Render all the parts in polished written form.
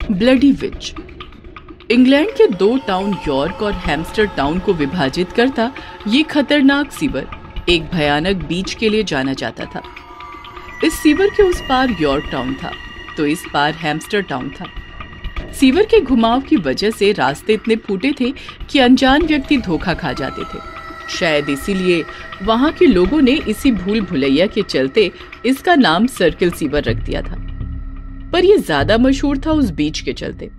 Bloody विच। England के दो town York और हैम्स्टर टाउन को विभाजित करता ये खतरनाक सीवर एक भयानक बीच के लिए जाना जाता था। इस सीवर के उस पार यॉर्क टाउन था तो इस पार हैम्स्टर टाउन था। सीवर के घुमाव की वजह से रास्ते इतने फूटे थे कि अनजान व्यक्ति धोखा खा जाते थे। शायद इसीलिए वहां के लोगों ने इसी भूल भुलैया के चलते इसका नाम सर्किल सीवर रख दिया था। पर यह ज्यादा मशहूर था उस बीच के चलते।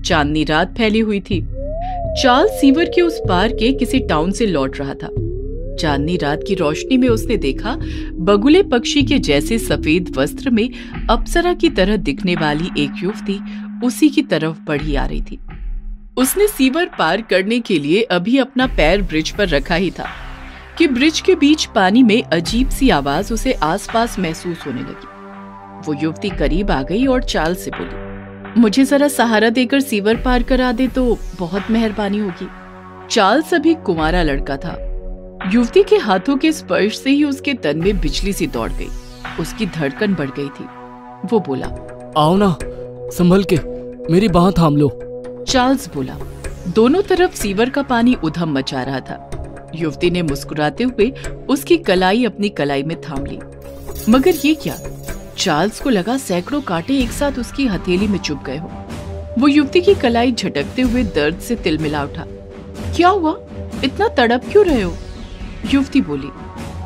चांदनी रात फैली हुई थी। चार्ल्स सीवर के उस पार के किसी टाउन से लौट रहा था। चांदनी रात की रोशनी में उसने देखा बगुले पक्षी के जैसे सफेद वस्त्र में अप्सरा की तरह दिखने वाली एक युवती उसी की तरफ बढ़ी आ रही थी। उसने सीवर पार करने के लिए अभी अपना पैर ब्रिज पर रखा ही था कि ब्रिज के बीच पानी में अजीब सी आवाज उसे आसपास महसूस होने लगी। वो युवती करीब आ गई और चार्ल्स से बोली, मुझे जरा सहारा देकर सीवर पार करा दे तो बहुत मेहरबानी होगी। चार्ल्स अभी कुंवारा लड़का था। युवती के हाथों के स्पर्श से ही उसके तन में बिजली सी दौड़ गई। उसकी धड़कन बढ़ गई थी। वो बोला, आओ ना, संभल के, मेरी बाह थाम लो। चार्ल्स बोला। दोनों तरफ सीवर का पानी उधम मचा रहा था। युवती ने मुस्कुराते हुए उसकी कलाई अपनी कलाई में थाम ली। मगर ये क्या? चार्ल्स को लगा सैकड़ों कांटे एक साथ उसकी हथेली में चुभ गए हो। वो युवती की कलाई झटकते हुए दर्द से तिलमिला उठा। क्या हुआ? इतना तड़प क्यों रहे हो? युवती बोली।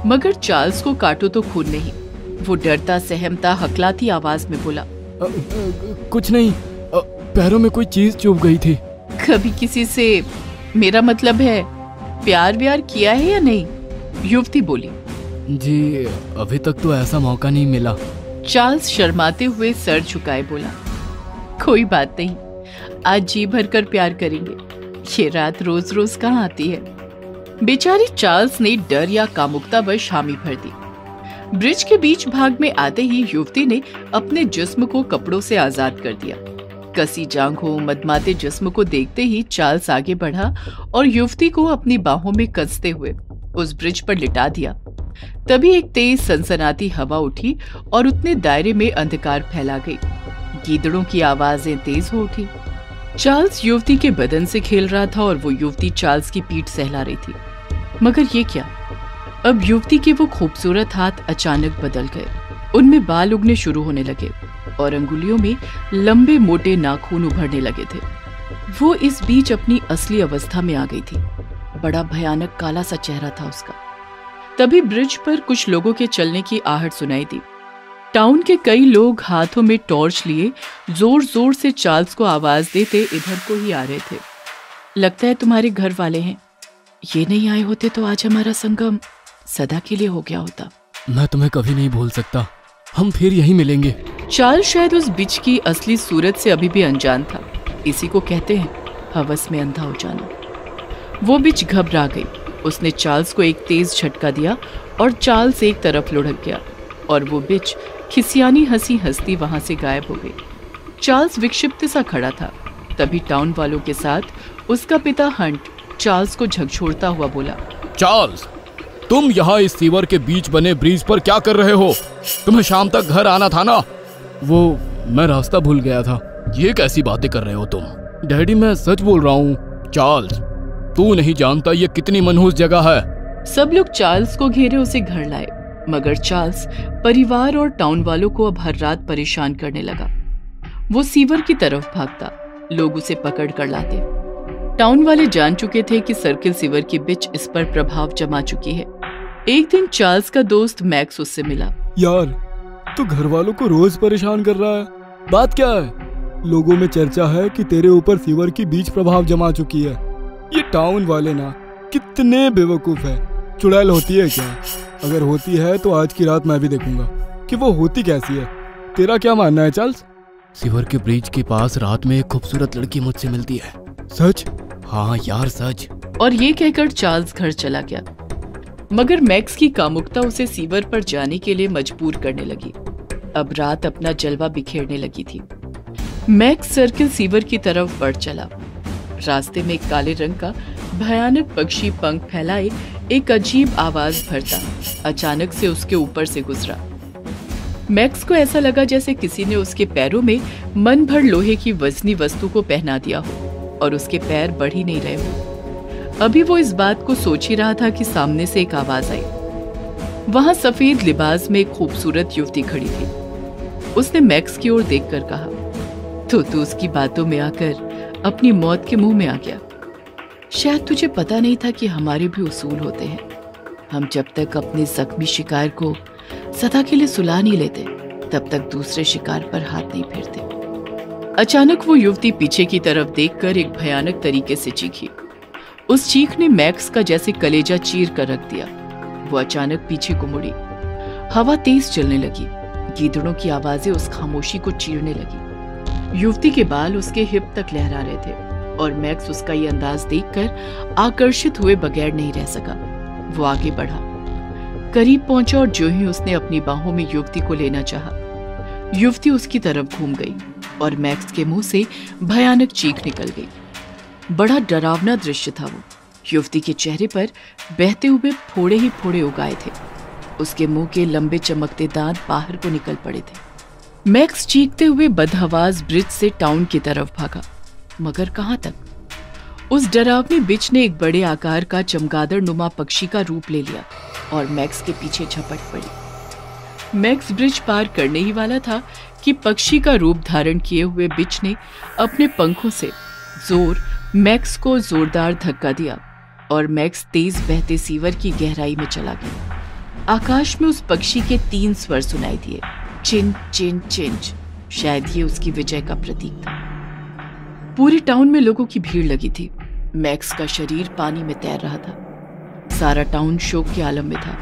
मगर चार्ल्स को काटो तो खून नहीं। वो डरता सहमता हकलाती आवाज में बोला, कुछ नहीं, पैरों में कोई चीज चुभ गई थी। कभी किसी से, मेरा मतलब है, प्यार व्यार किया है या नहीं? युवती बोली। जी, अभी तक तो ऐसा मौका नहीं मिला। चार्ल्स शर्माते हुए सर झुकाए बोला, कोई बात नहीं, आज जी भर कर प्यार करेंगे। ये रात रोज रोज कहाँ आती है। बेचारी चार्ल्स ने डर या कामुकतावश हामी भर दी। ब्रिज के बीच भाग में आते ही युवती ने अपने जिस्म को कपड़ों से आजाद कर दिया। कसी जांघों, मदमाते जिस्म को देखते ही चार्ल्स आगे बढ़ा और युवती को अपनी बाहों में कसते हुए उस ब्रिज पर लिटा दिया। तभी एक तेज सनसनाती हवा उठी और उतने दायरे में अंधकार फैला गई। गीदड़ों की आवाजें तेज हो उठी। चार्ल्स युवती के बदन से खेल रहा था और वो युवती चार्ल्स की पीठ सहला रही थी। मगर ये क्या? अब युवती के वो खूबसूरत हाथ अचानक बदल गए। उनमें बाल उगने शुरू होने लगे और अंगुलियों में लंबे मोटे नाखून उभरने लगे थे। वो इस बीच अपनी असली अवस्था में आ गई थी। बड़ा भयानक काला सा चेहरा था उसका। तभी ब्रिज पर कुछ लोगों के चलने की आहट सुनाई दी। टाउन के कई लोग हाथों में टॉर्च लिए जोर जोर से चार्ल्स को आवाज देते इधर को ही आ रहे थे। लगता है तुम्हारे घर वाले हैं। ये नहीं आए होते तो आज हमारा संगम सदा के लिए हो गया होता। मैं तुम्हें कभी नहीं भूल सकता। हम फिर यहीं मिलेंगे। चार्ल्स शायद उस बिच की असली सूरत से अभी भी अनजान था। इसी को कहते हैं हवस में अंधा हो जाना। वो बिच घबरा गई। उसने चार्ल्स को एक तेज झटका दिया और चार्ल्स एक तरफ लुढ़क गया और वो बिच खिसियानी हंसी हंसती वहां से गायब हो गई। चार्ल्स विक्षिप्त सा खड़ा था। तभी टाउन वालों के साथ उसका पिता हंट चार्ल्स को झकझोरता हुआ बोला, चार्ल्स, तुम यहाँ इस सीवर के बीच बने ब्रिज पर क्या कर रहे हो? तुम्हें शाम तक घर आना था ना। वो मैं रास्ता भूल गया था। ये कैसी बातें कर रहे हो तुम? डैडी, मैं सच बोल रहा हूँ। चार्ल्स, तू नहीं जानता ये कितनी मनहूस जगह है। सब लोग चार्ल्स को घेरे उसे घर लाए। मगर चार्ल्स परिवार और टाउन वालों को अब हर रात परेशान करने लगा। वो सीवर की तरफ भागता। लोग उसे पकड़ कर लाते। टाउन वाले जान चुके थे कि सर्किल सीवर की बिच इस पर प्रभाव जमा चुकी है। एक दिन चार्ल्स का दोस्त मैक्स उससे मिला। यार, तू घर वालों को रोज परेशान कर रहा है। बात क्या है? लोगों में चर्चा है कि तेरे ऊपर सीवर की बीच प्रभाव जमा चुकी है। ये टाउन वाले ना कितने बेवकूफ है। चुड़ैल होती है क्या? अगर होती है तो आज की रात मैं भी देखूंगा कि वो होती कैसी है। तेरा क्या मानना है चार्ल्स? सीवर के ब्रिज के पास रात में एक खूबसूरत लड़की मुझसे मिलती है। सच? हाँ यार, सच। और ये कहकर चार्ल्स घर चला गया। मगर मैक्स की कामुकता उसे सीवर पर जाने के लिए मजबूर करने लगी। अब रात अपना जलवा बिखेरने लगी थी। मैक्स सर्किल सीवर की तरफ बढ़ चला। रास्ते में एक काले रंग का भयानक पक्षी पंख फैलाए एक अजीब आवाज भरता अचानक से उसके ऊपर से गुजरा। मैक्स को ऐसा लगा जैसे किसी ने उसके पैरों में मन भर लोहे की वजनी वस्तु को पहना दिया हो और उसके पैर बढ़ ही नहीं रहे हो। अभी वो इस बात को सोच ही रहा था कि सामने से एक आवाज आई। वहां सफेद लिबास में एक खूबसूरत युवती खड़ी थी। उसने मैक्स की ओर देखकर कहा, तो तू उसकी बातों में आकर अपनी मौत के मुंह में आ गया। शायद तुझे पता नहीं था कि हमारे भी उसूल होते हैं। हम जब तक अपने जख्मी शिकार को सदा के लिए सुला नहीं लेते, तब तक दूसरे शिकार पर हाथ नहीं फेरते। अचानक वो युवती पीछे की तरफ देखकर एक भयानक तरीके से चीखी। उस चीख ने मैक्स का जैसे कलेजा चीर कर रख दिया। वो अचानक पीछे को मुड़ी। हवा तेज चलने लगी। गीदड़ों की आवाजें उस खामोशी को चीरने लगी। युवती के बाल उसके हिप तक लहरा रहे थे और मैक्स उसका ये अंदाज देखकर आकर्षित हुए बगैर नहीं रह सका। वो आगे बढ़ा, करीब पहुंचा और जो ही उसने अपनी बाहों में युवती को लेना चाहा, युवती उसकी तरफ घूम गई और मैक्स के मुंह से भयानक चीख निकल गई। बड़ा डरावना दृश्य था वो। युवती के चेहरे पर बहते हुए फोड़े ही फोड़े उगाए थे। उसके मुंह के लंबे चमकते दांत बाहर को निकल पड़े थे। मैक्स चीखते हुए बदहवास ब्रिज से टाउन की तरफ भागा, मगर कहां तक? उस डरावनी बिच ने एक बड़े आकार का चमगादड़ नुमा पक्षी का रूप ले लिया और मैक्स के पीछे झपट पड़ी। मैक्स ब्रिज पार करने ही वाला था कि पक्षी का रूप धारण किए हुए बिच ने अपने पंखों से मैक्स को जोरदार धक्का दिया और मैक्स तेज बहते सीवर की गहराई में चला गया। आकाश में उस पक्षी के 3 स्वर सुनाई दिए, चिंच चिंच चिंच। शायद ये उसकी विजय का प्रतीक था। पूरे टाउन में लोगों की भीड़ लगी थी। मैक्स का शरीर पानी में तैर रहा था। सारा टाउन शोक के आलम में था।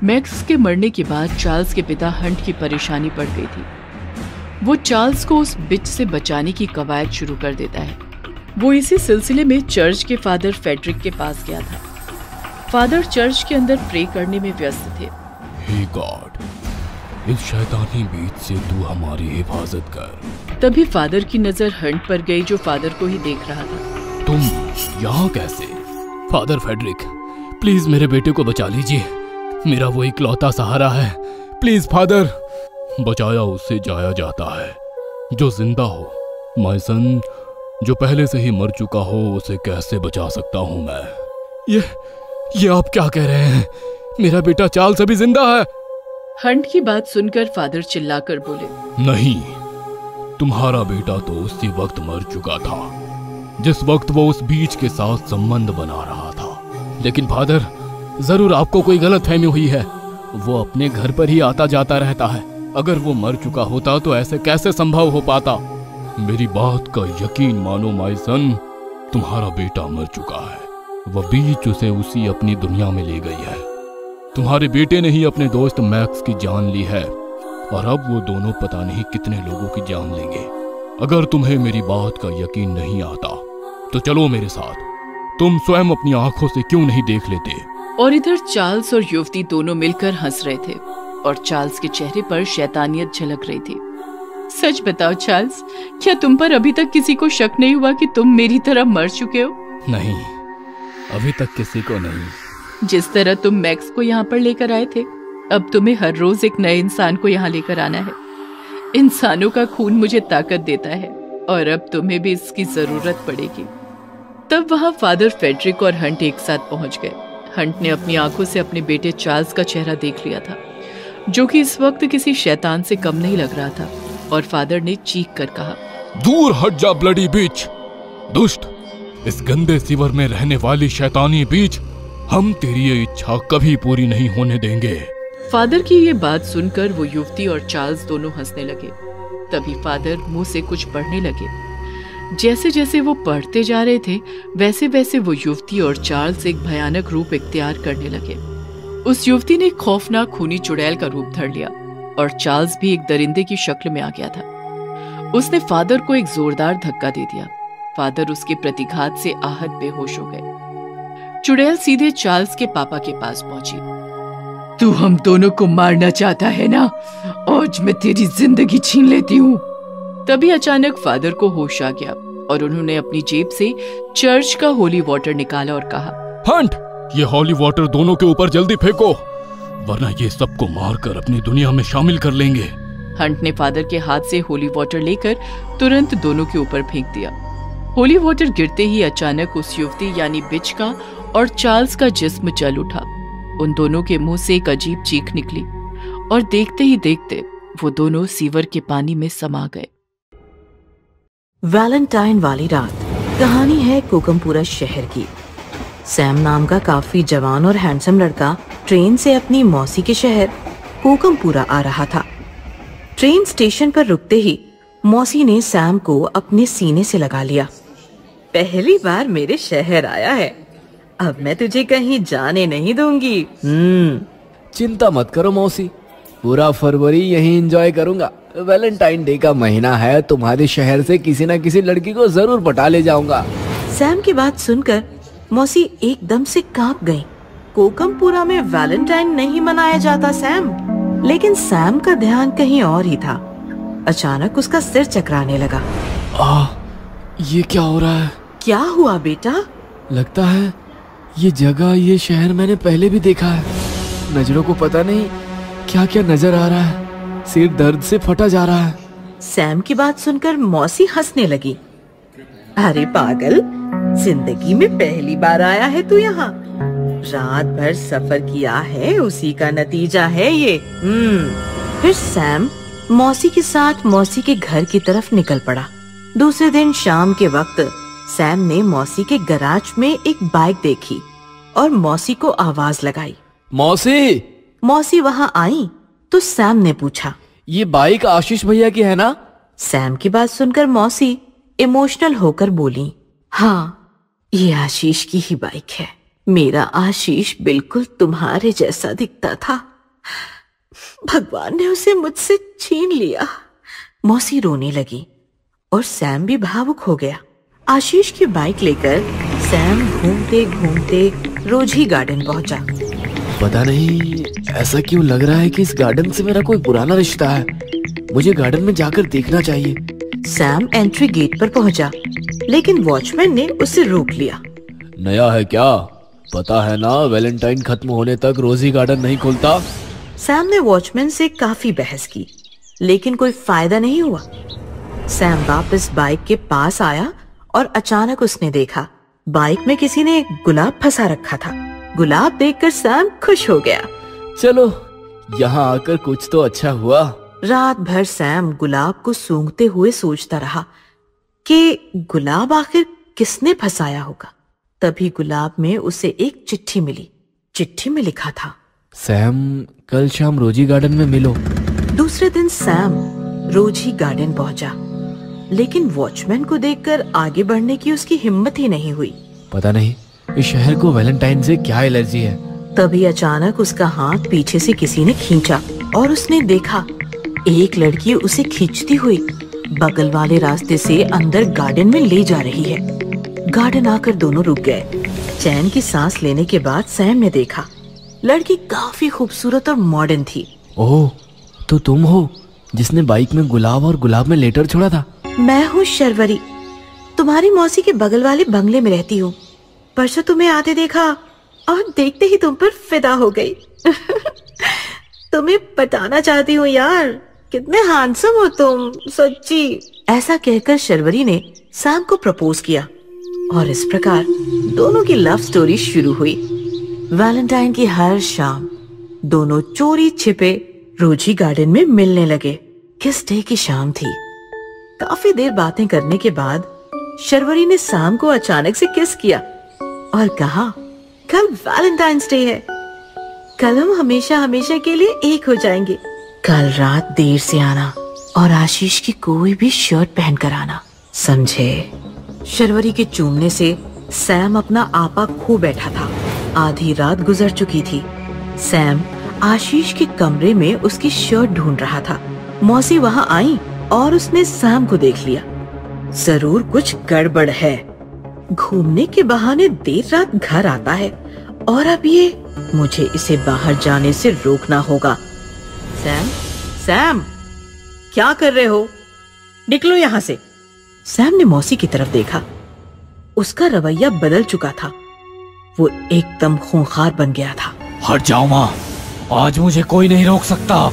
मैक्स के मरने के बाद चार्ल्स के पिता हंट की परेशानी बढ़ गई थी। वो चार्ल्स को उस बिच से बचाने की कवायद शुरू कर देता है। वो इसी सिलसिले में चर्च के फादर फेडरिक के पास गया था। फादर चर्च के अंदर प्रे करने में व्यस्त थे। हे गॉड, इस शैतानी बीच से तू हमारी हिफाजत कर। तभी फादर की नजर हंट पर गई, जो फादर को ही देख रहा था। तुम यहाँ कैसे? फादर फेडरिक, प्लीज मेरे बेटे को बचा लीजिए। मेरा वो इकलौता सहारा है। Please father. बचाया उससे जाया जाता है जो जिंदा हो। माय सन, जो पहले से ही मर चुका हो उसे कैसे बचा सकता हूं मैं? ये आप क्या कह रहे हैं? मेरा बेटा चार्ल्स अभी जिंदा है। हंट की बात सुनकर फादर चिल्लाकर बोले, नहीं, तुम्हारा बेटा तो उसी वक्त मर चुका था जिस वक्त वो उस बीच के साथ संबंध बना रहा था। लेकिन फादर, जरूर आपको कोई गलतफहमी हुई है। वो अपने घर पर ही आता जाता रहता है। अगर वो मर चुका होता तो ऐसे कैसे संभव हो पाता? मेरी बात का यकीन मानो माय सन, तुम्हारा बेटा मर चुका है। वह बीच उसे उसी अपनी दुनिया में ले गई है। तुम्हारे बेटे ने ही अपने दोस्त मैक्स की जान ली है और अब वो दोनों पता नहीं कितने लोगों की जान लेंगे। अगर तुम्हें मेरी बात का यकीन नहीं आता तो चलो मेरे साथ। तुम स्वयं अपनी आंखों से क्यों नहीं देख लेते? और इधर चार्ल्स और युवती दोनों मिलकर हंस रहे थे और चार्ल्स के चेहरे पर शैतानियत झलक रही थी। सच बताओ चार्ल्स, क्या तुम पर अभी तक किसी को शक नहीं हुआ कि तुम मेरी तरह मर चुके हो? नहीं, अभी तक किसी को नहीं। जिस तरह तुम मैक्स को यहाँ पर लेकर आए थे, अब तुम्हें हर रोज एक नए इंसान को यहाँ लेकर आना है। इंसानों का खून मुझे ताकत देता है और अब तुम्हें भी इसकी जरूरत पड़ेगी। तब वहाँ फादर फेडरिक और हंट एक साथ पहुंच गए। हंट ने अपनी आंखों से अपने बेटे चार्ल्स का चेहरा देख लिया था, जो कि इस वक्त किसी शैतान से कम नहीं लग रहा था। और फादर ने चीख कर कहा, दूर हट जा ब्लडी बीच, दुष्ट, इस गंदे सीवर में रहने वाली शैतानी बीच, हम तेरी ये इच्छा कभी पूरी नहीं होने देंगे। फादर की ये बात सुनकर वो युवती और चार्ल्स दोनों हंसने लगे। तभी फादर मुंह से कुछ पढ़ने लगे। जैसे जैसे वो पढ़ते जा रहे थे, वैसे वैसे वो युवती और चार्ल्स एक भयानक रूप इख्तियार करने लगे। उस युवती ने खौफनाक खूनी चुड़ैल का रूप धर लिया और चार्ल्स भी एक दरिंदे की शक्ल में आ गया था। उसने फादर को एक जोरदार धक्का दे दिया। फादर उसके प्रतिघात से आहत बेहोश हो गए। चुड़ैल सीधे चार्ल्स के पापा के पास पहुंची। तू हम दोनों को मारना चाहता है ना? आज मैं तेरी जिंदगी छीन लेती हूँ। तभी अचानक फादर को होश आ गया और उन्होंने अपनी जेब से चर्च का होली वाटर निकाला और कहा, हंट, ये होली वाटर दोनों के ऊपर जल्दी फेंको। वरना ये सबको मारकर अपनी दुनिया में शामिल कर लेंगे। हंट ने फादर के हाथ से होली वाटर लेकर तुरंत दोनों के ऊपर फेंक दिया। होली वाटर गिरते ही अचानक उस युवती यानी बिच का और चार्ल्स का जिस्म जल उठा। उन दोनों के मुंह से एक अजीब चीख निकली और देखते ही देखते वो दोनों सीवर के पानी में समा गए। वैलेंटाइन वाली रात कहानी है कोकमपुरा शहर की। सैम नाम का काफी जवान और हैंडसम लड़का ट्रेन से अपनी मौसी के शहर कोकमपुरा आ रहा था। ट्रेन स्टेशन पर रुकते ही मौसी ने सैम को अपने सीने से लगा लिया। पहली बार मेरे शहर आया है, अब मैं तुझे कहीं जाने नहीं दूंगी। चिंता मत करो मौसी, पूरा फरवरी यहीं एंजॉय करूंगा। वैलेंटाइन डे का महीना है, तुम्हारे शहर से किसी न किसी लड़की को जरूर पटा ले जाऊंगा। सैम की बात सुनकर मौसी एकदम से कांप गई। कोकमपुरा में वैलेंटाइन नहीं मनाया जाता सैम। लेकिन सैम का ध्यान कहीं और ही था। अचानक उसका सिर चकराने लगा। ये क्या हो रहा है? क्या हुआ बेटा? लगता है ये जगह, ये शहर मैंने पहले भी देखा है। नजरों को पता नहीं क्या क्या नजर आ रहा है। सिर दर्द से फटा जा रहा है। सैम की बात सुनकर मौसी हंसने लगी। अरे पागल, जिंदगी में पहली बार आया है तू यहाँ। रात भर सफर किया है, उसी का नतीजा है ये। फिर सैम मौसी के साथ मौसी के घर की तरफ निकल पड़ा। दूसरे दिन शाम के वक्त सैम ने मौसी के गैराज में एक बाइक देखी और मौसी को आवाज लगाई। मौसी! मौसी वहाँ आई तो सैम ने पूछा, ये बाइक आशीष भैया की है ना? सैम की बात सुनकर मौसी इमोशनल होकर बोली, हाँ, ये आशीष की ही बाइक है। मेरा आशीष बिल्कुल तुम्हारे जैसा दिखता था, भगवान ने उसे मुझसे छीन लिया। मौसी रोने लगी और सैम भी भावुक हो गया। आशीष की बाइक लेकर सैम घूमते घूमते रोजी गार्डन पहुंचा। पता नहीं ऐसा क्यों लग रहा है कि इस गार्डन से मेरा कोई पुराना रिश्ता है। मुझे गार्डन में जाकर देखना चाहिए। सैम एंट्री गेट पर पहुंचा, लेकिन वॉचमैन ने उसे रोक लिया। नया है क्या? पता है ना, वैलेंटाइन खत्म होने तक रोजी गार्डन नहीं खुलता। सैम ने वॉचमैन से काफी बहस की, लेकिन कोई फायदा नहीं हुआ। सैम वापस बाइक के पास आया और अचानक उसने देखा बाइक में किसी ने गुलाब फंसा रखा था। गुलाब देखकर सैम खुश हो गया। चलो, यहाँ आकर कुछ तो अच्छा हुआ। रात भर सैम गुलाब को सूंघते हुए सोचता रहा कि गुलाब आखिर किसने फंसाया होगा। तभी गुलाब में उसे एक चिट्ठी मिली। चिट्ठी में लिखा था, सैम, कल शाम रोजी गार्डन में मिलो। दूसरे दिन सैम रोजी गार्डन पहुंचा, लेकिन वॉचमैन को देखकर आगे बढ़ने की उसकी हिम्मत ही नहीं हुई। पता नहीं इस शहर को वैलेंटाइन से क्या एलर्जी है। तभी अचानक उसका हाथ पीछे से किसी ने खींचा और उसने देखा एक लड़की उसे खींचती हुई बगल वाले रास्ते से अंदर गार्डन में ले जा रही है। गार्डन आकर दोनों रुक गए। चैन की सांस लेने के बाद सैम ने देखा लड़की काफी खूबसूरत और मॉडर्न थी। ओह, तो तुम हो जिसने बाइक में गुलाब और गुलाब में लेटर छोड़ा था? मैं हूँ शर्वरी, तुम्हारी मौसी के बगल वाले बंगले में रहती हूँ। परसों तुम्हें आते देखा और देखते ही तुम पर फिदा हो गई। तुम्हें बताना चाहती हूँ यार, कितने हैंडसम हो तुम, सच्ची। ऐसा कहकर शर्वरी ने सैम को प्रपोज किया और इस प्रकार दोनों की लव स्टोरी शुरू हुई। वैलेंटाइन की हर शाम दोनों चोरी छिपे रोजी गार्डन में मिलने लगे। किस डे की शाम थी। काफी देर बातें करने के बाद शर्वरी ने सैम को अचानक से किस किया और कहा, कल वैलेंटाइंस डे है, कल हम हमेशा हमेशा के लिए एक हो जाएंगे। कल रात देर से आना और आशीष की कोई भी शर्ट पहन कर आना, समझे? शर्वरी के चूमने से सैम अपना आपा खो बैठा था। आधी रात गुजर चुकी थी। सैम आशीष के कमरे में उसकी शर्ट ढूंढ रहा था। मौसी वहां आई और उसने सैम को देख लिया। जरूर कुछ गड़बड़ है। घूमने के बहाने देर रात घर आता है और अब ये, मुझे इसे बाहर जाने से रोकना होगा। सैम, सैम, क्या कर रहे हो? निकलो यहाँ से। सैम ने मौसी की तरफ देखा। उसका रवैया बदल चुका था। वो एकदम खूंखार बन गया था। हट जाओ माँ, आज मुझे कोई नहीं रोक सकता।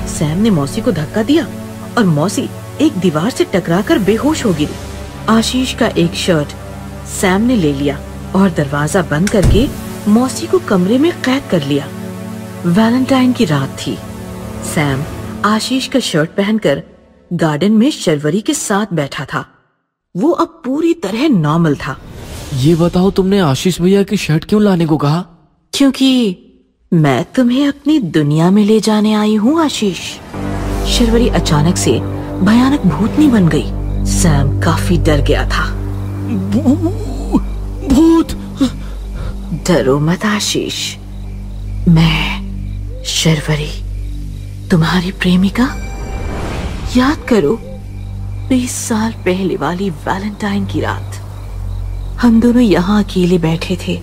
सैम ने मौसी को धक्का दिया और मौसी एक दीवार से टकराकर बेहोश हो गिरी। आशीष का एक शर्ट सैम ने ले लिया और दरवाजा बंद करके मौसी को कमरे में कैद कर लिया। वैलेंटाइन की रात थी। सैम आशीष का शर्ट पहनकर गार्डन में शर्वरी के साथ बैठा था। वो अब पूरी तरह नॉर्मल था। ये बताओ, तुमने आशीष भैया की शर्ट क्यों लाने को कहा? क्योंकि मैं तुम्हें अपनी दुनिया में ले जाने आई हूँ आशीष। शर्वरी अचानक से भयानक भूतनी बन गई। सैम काफी डर गया था। भूत! डरो मत आशीष, मैं शर्वरी तुम्हारी प्रेमिका। याद करो 20 साल पहले वाली वैलेंटाइन की रात। हम दोनों यहाँ अकेले बैठे थे,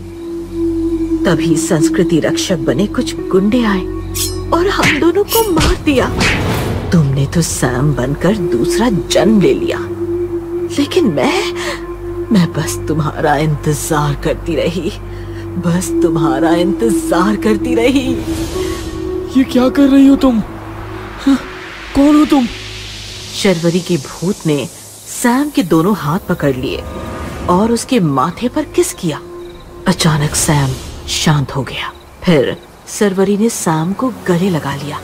तभी संस्कृति रक्षक बने कुछ गुंडे आए और हम दोनों को मार दिया। तुमने तो सैम बनकर दूसरा जन्म ले लिया, लेकिन मैं बस तुम्हारा इंतजार करती रही, बस तुम्हारा इंतजार करती रही। ये क्या कर रही हो तुम? कौन हो तुम? शर्वरी के भूत ने सैम के दोनों हाथ पकड़ लिए और उसके माथे पर किस किया। अचानक सैम शांत हो गया। फिर शर्वरी ने सैम को गले लगा लिया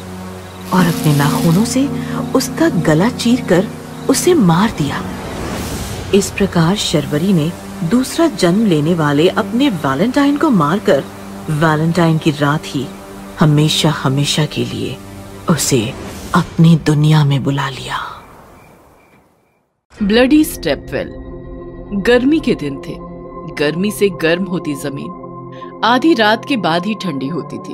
और अपने नाखूनों से उसका गला चीरकर उसे मार दिया। इस प्रकार शर्वरी ने दूसरा जन्म लेने वाले अपने वैलेंटाइन को मारकर वैलेंटाइन की रात ही हमेशा हमेशा के लिए उसे अपनी दुनिया में बुला लिया। Bloody stepwell. गर्मी के दिन थे। गर्मी से गर्म होती जमीन आधी रात के बाद ही ठंडी होती थी।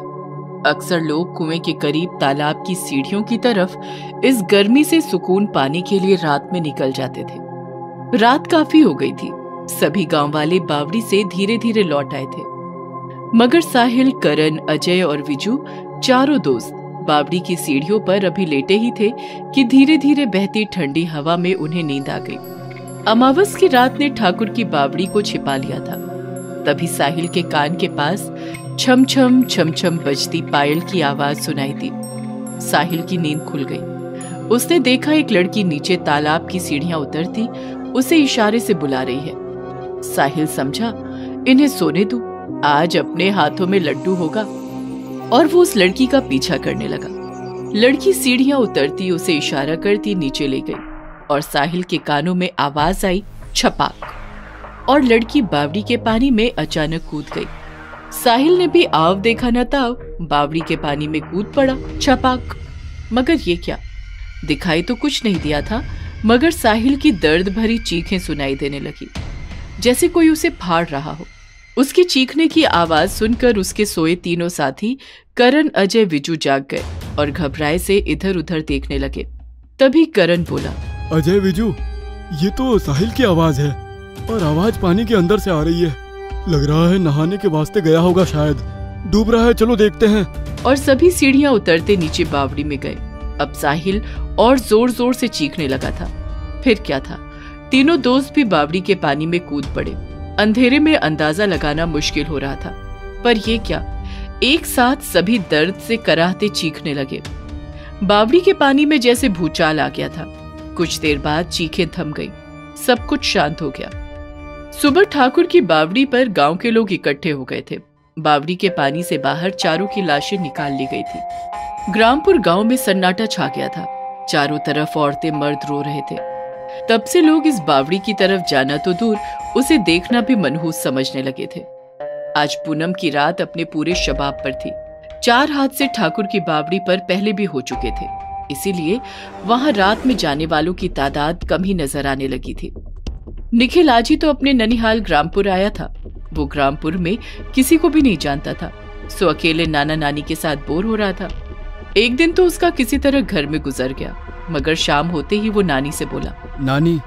अक्सर लोग कुएं के करीब तालाब की सीढ़ियों की तरफ इस गर्मी से सुकून पाने के लिए रात में निकल जाते थे। रात काफी हो गई थी। सभी गांव वाले बावड़ी से धीरे धीरे लौट आए थे, मगर साहिल, करण, अजय और विजू चारों दोस्त बावड़ी की सीढ़ियों पर अभी लेटे ही थे कि धीरे धीरे बहती ठंडी हवा में उन्हें नींद आ गई। अमावस की रात ने ठाकुर की बावड़ी को छिपा लिया था। तभी साहिल के कान के पास छम छम छम छम बजती पायल की आवाज सुनाई दी। साहिल की नींद खुल गई। उसने देखा एक लड़की नीचे तालाब की सीढ़ियां उतरती उसे इशारे से बुला रही है। साहिल समझा इन्हें सोने दो, आज अपने हाथों में लड्डू होगा, और वो उस लड़की का पीछा करने लगा। लड़की सीढ़ियां उतरती उसे इशारा करती नीचे ले गई और साहिल के कानों में आवाज आई छपाक, और लड़की बावड़ी के पानी में अचानक कूद गई। साहिल ने भी आव देखा न ताव, बावड़ी के पानी में कूद पड़ा छपाक। मगर ये क्या, दिखाई तो कुछ नहीं दिया था, मगर साहिल की दर्द भरी चीखें सुनाई देने लगी, जैसे कोई उसे फाड़ रहा हो। उसकी चीखने की आवाज सुनकर उसके सोए तीनों साथी करण, अजय, विजू जाग गए और घबराए से इधर उधर देखने लगे। तभी करण बोला, अजय, विजू, ये तो साहिल की आवाज है और आवाज पानी के अंदर से आ रही है। लग रहा है नहाने के वास्ते गया होगा, शायद डूब रहा है, चलो देखते हैं। और सभी सीढ़ियां उतरते नीचे बावड़ी में गए। अब साहिल और जोर जोर से चीखने लगा था। फिर क्या था, तीनों दोस्त भी बावड़ी के पानी में कूद पड़े। अंधेरे में अंदाजा लगाना मुश्किल हो रहा था, पर ये क्या, एक साथ सभी दर्द से कराहते चीखने लगे। बावड़ी के पानी में जैसे भूचाल आ गया था। कुछ देर बाद चीखें थम गई, सब कुछ शांत हो गया। सुबह ठाकुर की बावड़ी पर गांव के लोग इकट्ठे हो गए थे। बावड़ी के पानी से बाहर चारों की लाशें निकाल ली गई थी। ग्रामपुर गांव में सन्नाटा छा गया था। चारों तरफ औरतें मर्द रो रहे थे। तब से लोग इस बावड़ी की तरफ जाना तो दूर, उसे देखना भी मनहूस समझने लगे थे। आज पूनम की रात अपने पूरे शबाब पर थी। 4 हादसे ठाकुर की बावड़ी पर पहले भी हो चुके थे, इसीलिए वहां रात में जाने वालों की तादाद कम ही नजर आने लगी थी। निखिल आज ही तो अपने ननिहाल ग्रामपुर आया था। वो ग्रामपुर में किसी को भी नहीं जानता था, सो अकेले नाना नानी के साथ बोर हो रहा था। एक दिन तो उसका किसी तरह घर में गुजर गया, मगर शाम होते ही वो नानी से बोला, नानी,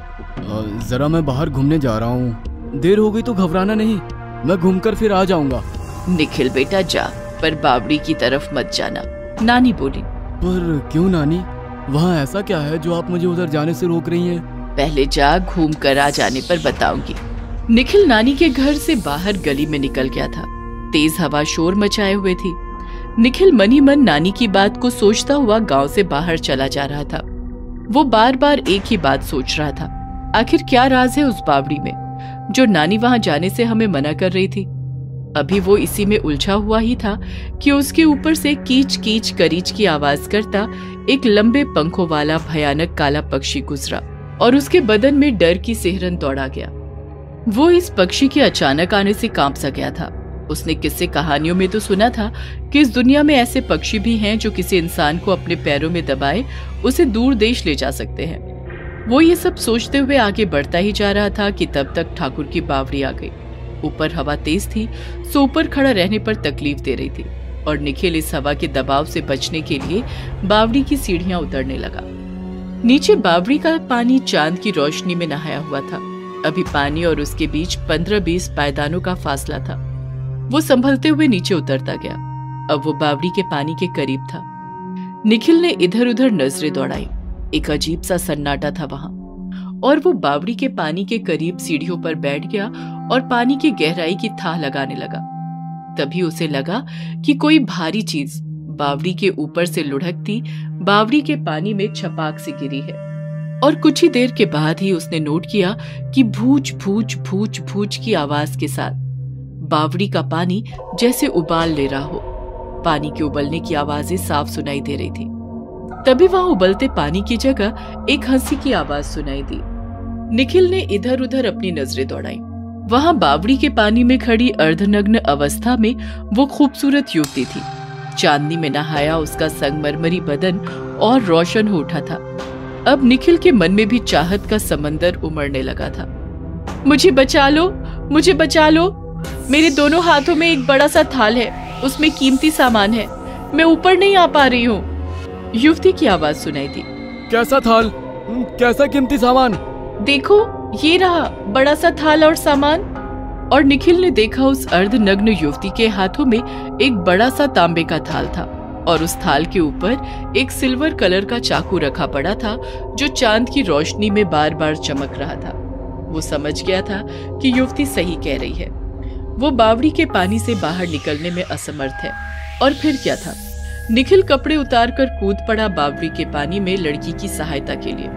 जरा मैं बाहर घूमने जा रहा हूँ, देर हो गई तो घबराना नहीं, मैं घूमकर फिर आ जाऊंगा। निखिल बेटा जा, पर बावड़ी की तरफ मत जाना, नानी बोली। पर क्यों नानी, वहाँ ऐसा क्या है जो आप मुझे उधर जाने से रोक रही हैं? पहले जा, घूम कर आ जाने पर बताऊंगी। निखिल नानी के घर से बाहर गली में निकल गया था। तेज हवा शोर मचाए हुए थी। निखिल मन ही मन नानी की बात को सोचता हुआ गांव से बाहर चला जा रहा था। वो बार बार एक ही बात सोच रहा था, आखिर क्या राज है उस बावड़ी में जो नानी वहां जाने से हमें मना कर रही थी। अभी वो इसी में उलझा हुआ ही था कि उसके ऊपर से कीच कीच करीच की आवाज करता एक लंबे पंखों वाला भयानक काला पक्षी गुजरा और उसके बदन में डर की सिहरन दौड़ा गया। वो इस पक्षी के अचानक आने से कांप सा गया था। उसने किस्से कहानियों में तो सुना था कि इस दुनिया में ऐसे पक्षी भी हैं जो किसी इंसान को अपने पैरों में दबाए उसे दूर देश ले जा सकते हैं। वो ये सब सोचते हुए आगे बढ़ता ही जा रहा था कि तब तक ठाकुर की बावड़ी आ गई। ऊपर हवा तेज थी, सो ऊपर खड़ा रहने पर तकलीफ दे रही थी और निखिल इस हवा के दबाव से बचने के लिए बावड़ी की सीढ़ियां उतरने लगा। नीचे बावड़ी का पानी चांद की रोशनी में नहाया हुआ था। अभी पानी और उसके बीच 15-20 पायदानों का फासला था। वो संभलते हुए नीचे उतरता गया। अब वो बावड़ी के पानी के करीब था। निखिल ने इधर उधर नजरें दौड़ाई। एक अजीब सा सन्नाटा था वहां और वो बावड़ी के पानी के करीब सीढ़ियों पर बैठ गया और पानी की गहराई की थाह लगाने लगा। तभी उसे लगा कि कोई भारी चीज बावड़ी के ऊपर से लुढ़कती बावड़ी के पानी में छपाक से गिरी है और कुछ ही देर के बाद ही उसने नोट किया कि भूच भूच भूच भूच की आवाज के साथ बावड़ी का पानी जैसे उबाल ले रहा हो। पानी के उबलने की आवाजें साफ सुनाई दे रही थी। तभी वहां उबलते पानी की जगह एक हंसी की आवाज सुनाई दी। निखिल ने इधर उधर अपनी नजरें दौड़ाई। वहां बावड़ी के पानी में खड़ी अर्धनग्न अवस्था में वो खूबसूरत युवती थी। चांदनी में नहाया उसका संगमरमरी बदन और रोशन हो उठा था। अब निखिल के मन में भी चाहत का समंदर उमड़ने लगा था। मुझे बचा लो, मुझे बचा लो। मेरे दोनों हाथों में एक बड़ा सा थाल है, उसमें कीमती सामान है। मैं ऊपर नहीं आ पा रही हूँ। युवती की आवाज सुनाई दी। कैसा थाल? कैसा कीमती सामान? देखो, ये रहा बड़ा सा थाल और सामान। और निखिल ने देखा उस अर्धनग्न युवती के हाथों में एक बड़ा सा तांबे का थाल था और उस थाल के ऊपर एक सिल्वर कलर का चाकू रखा पड़ा था जो चांद की रोशनी में बार बार चमक रहा था। वो समझ गया था कि युवती सही कह रही है। वो बावड़ी के पानी से बाहर निकलने में असमर्थ है। और फिर क्या था, निखिल कपड़े उतारकर कूद पड़ा बावड़ी के पानी में लड़की की सहायता के लिए।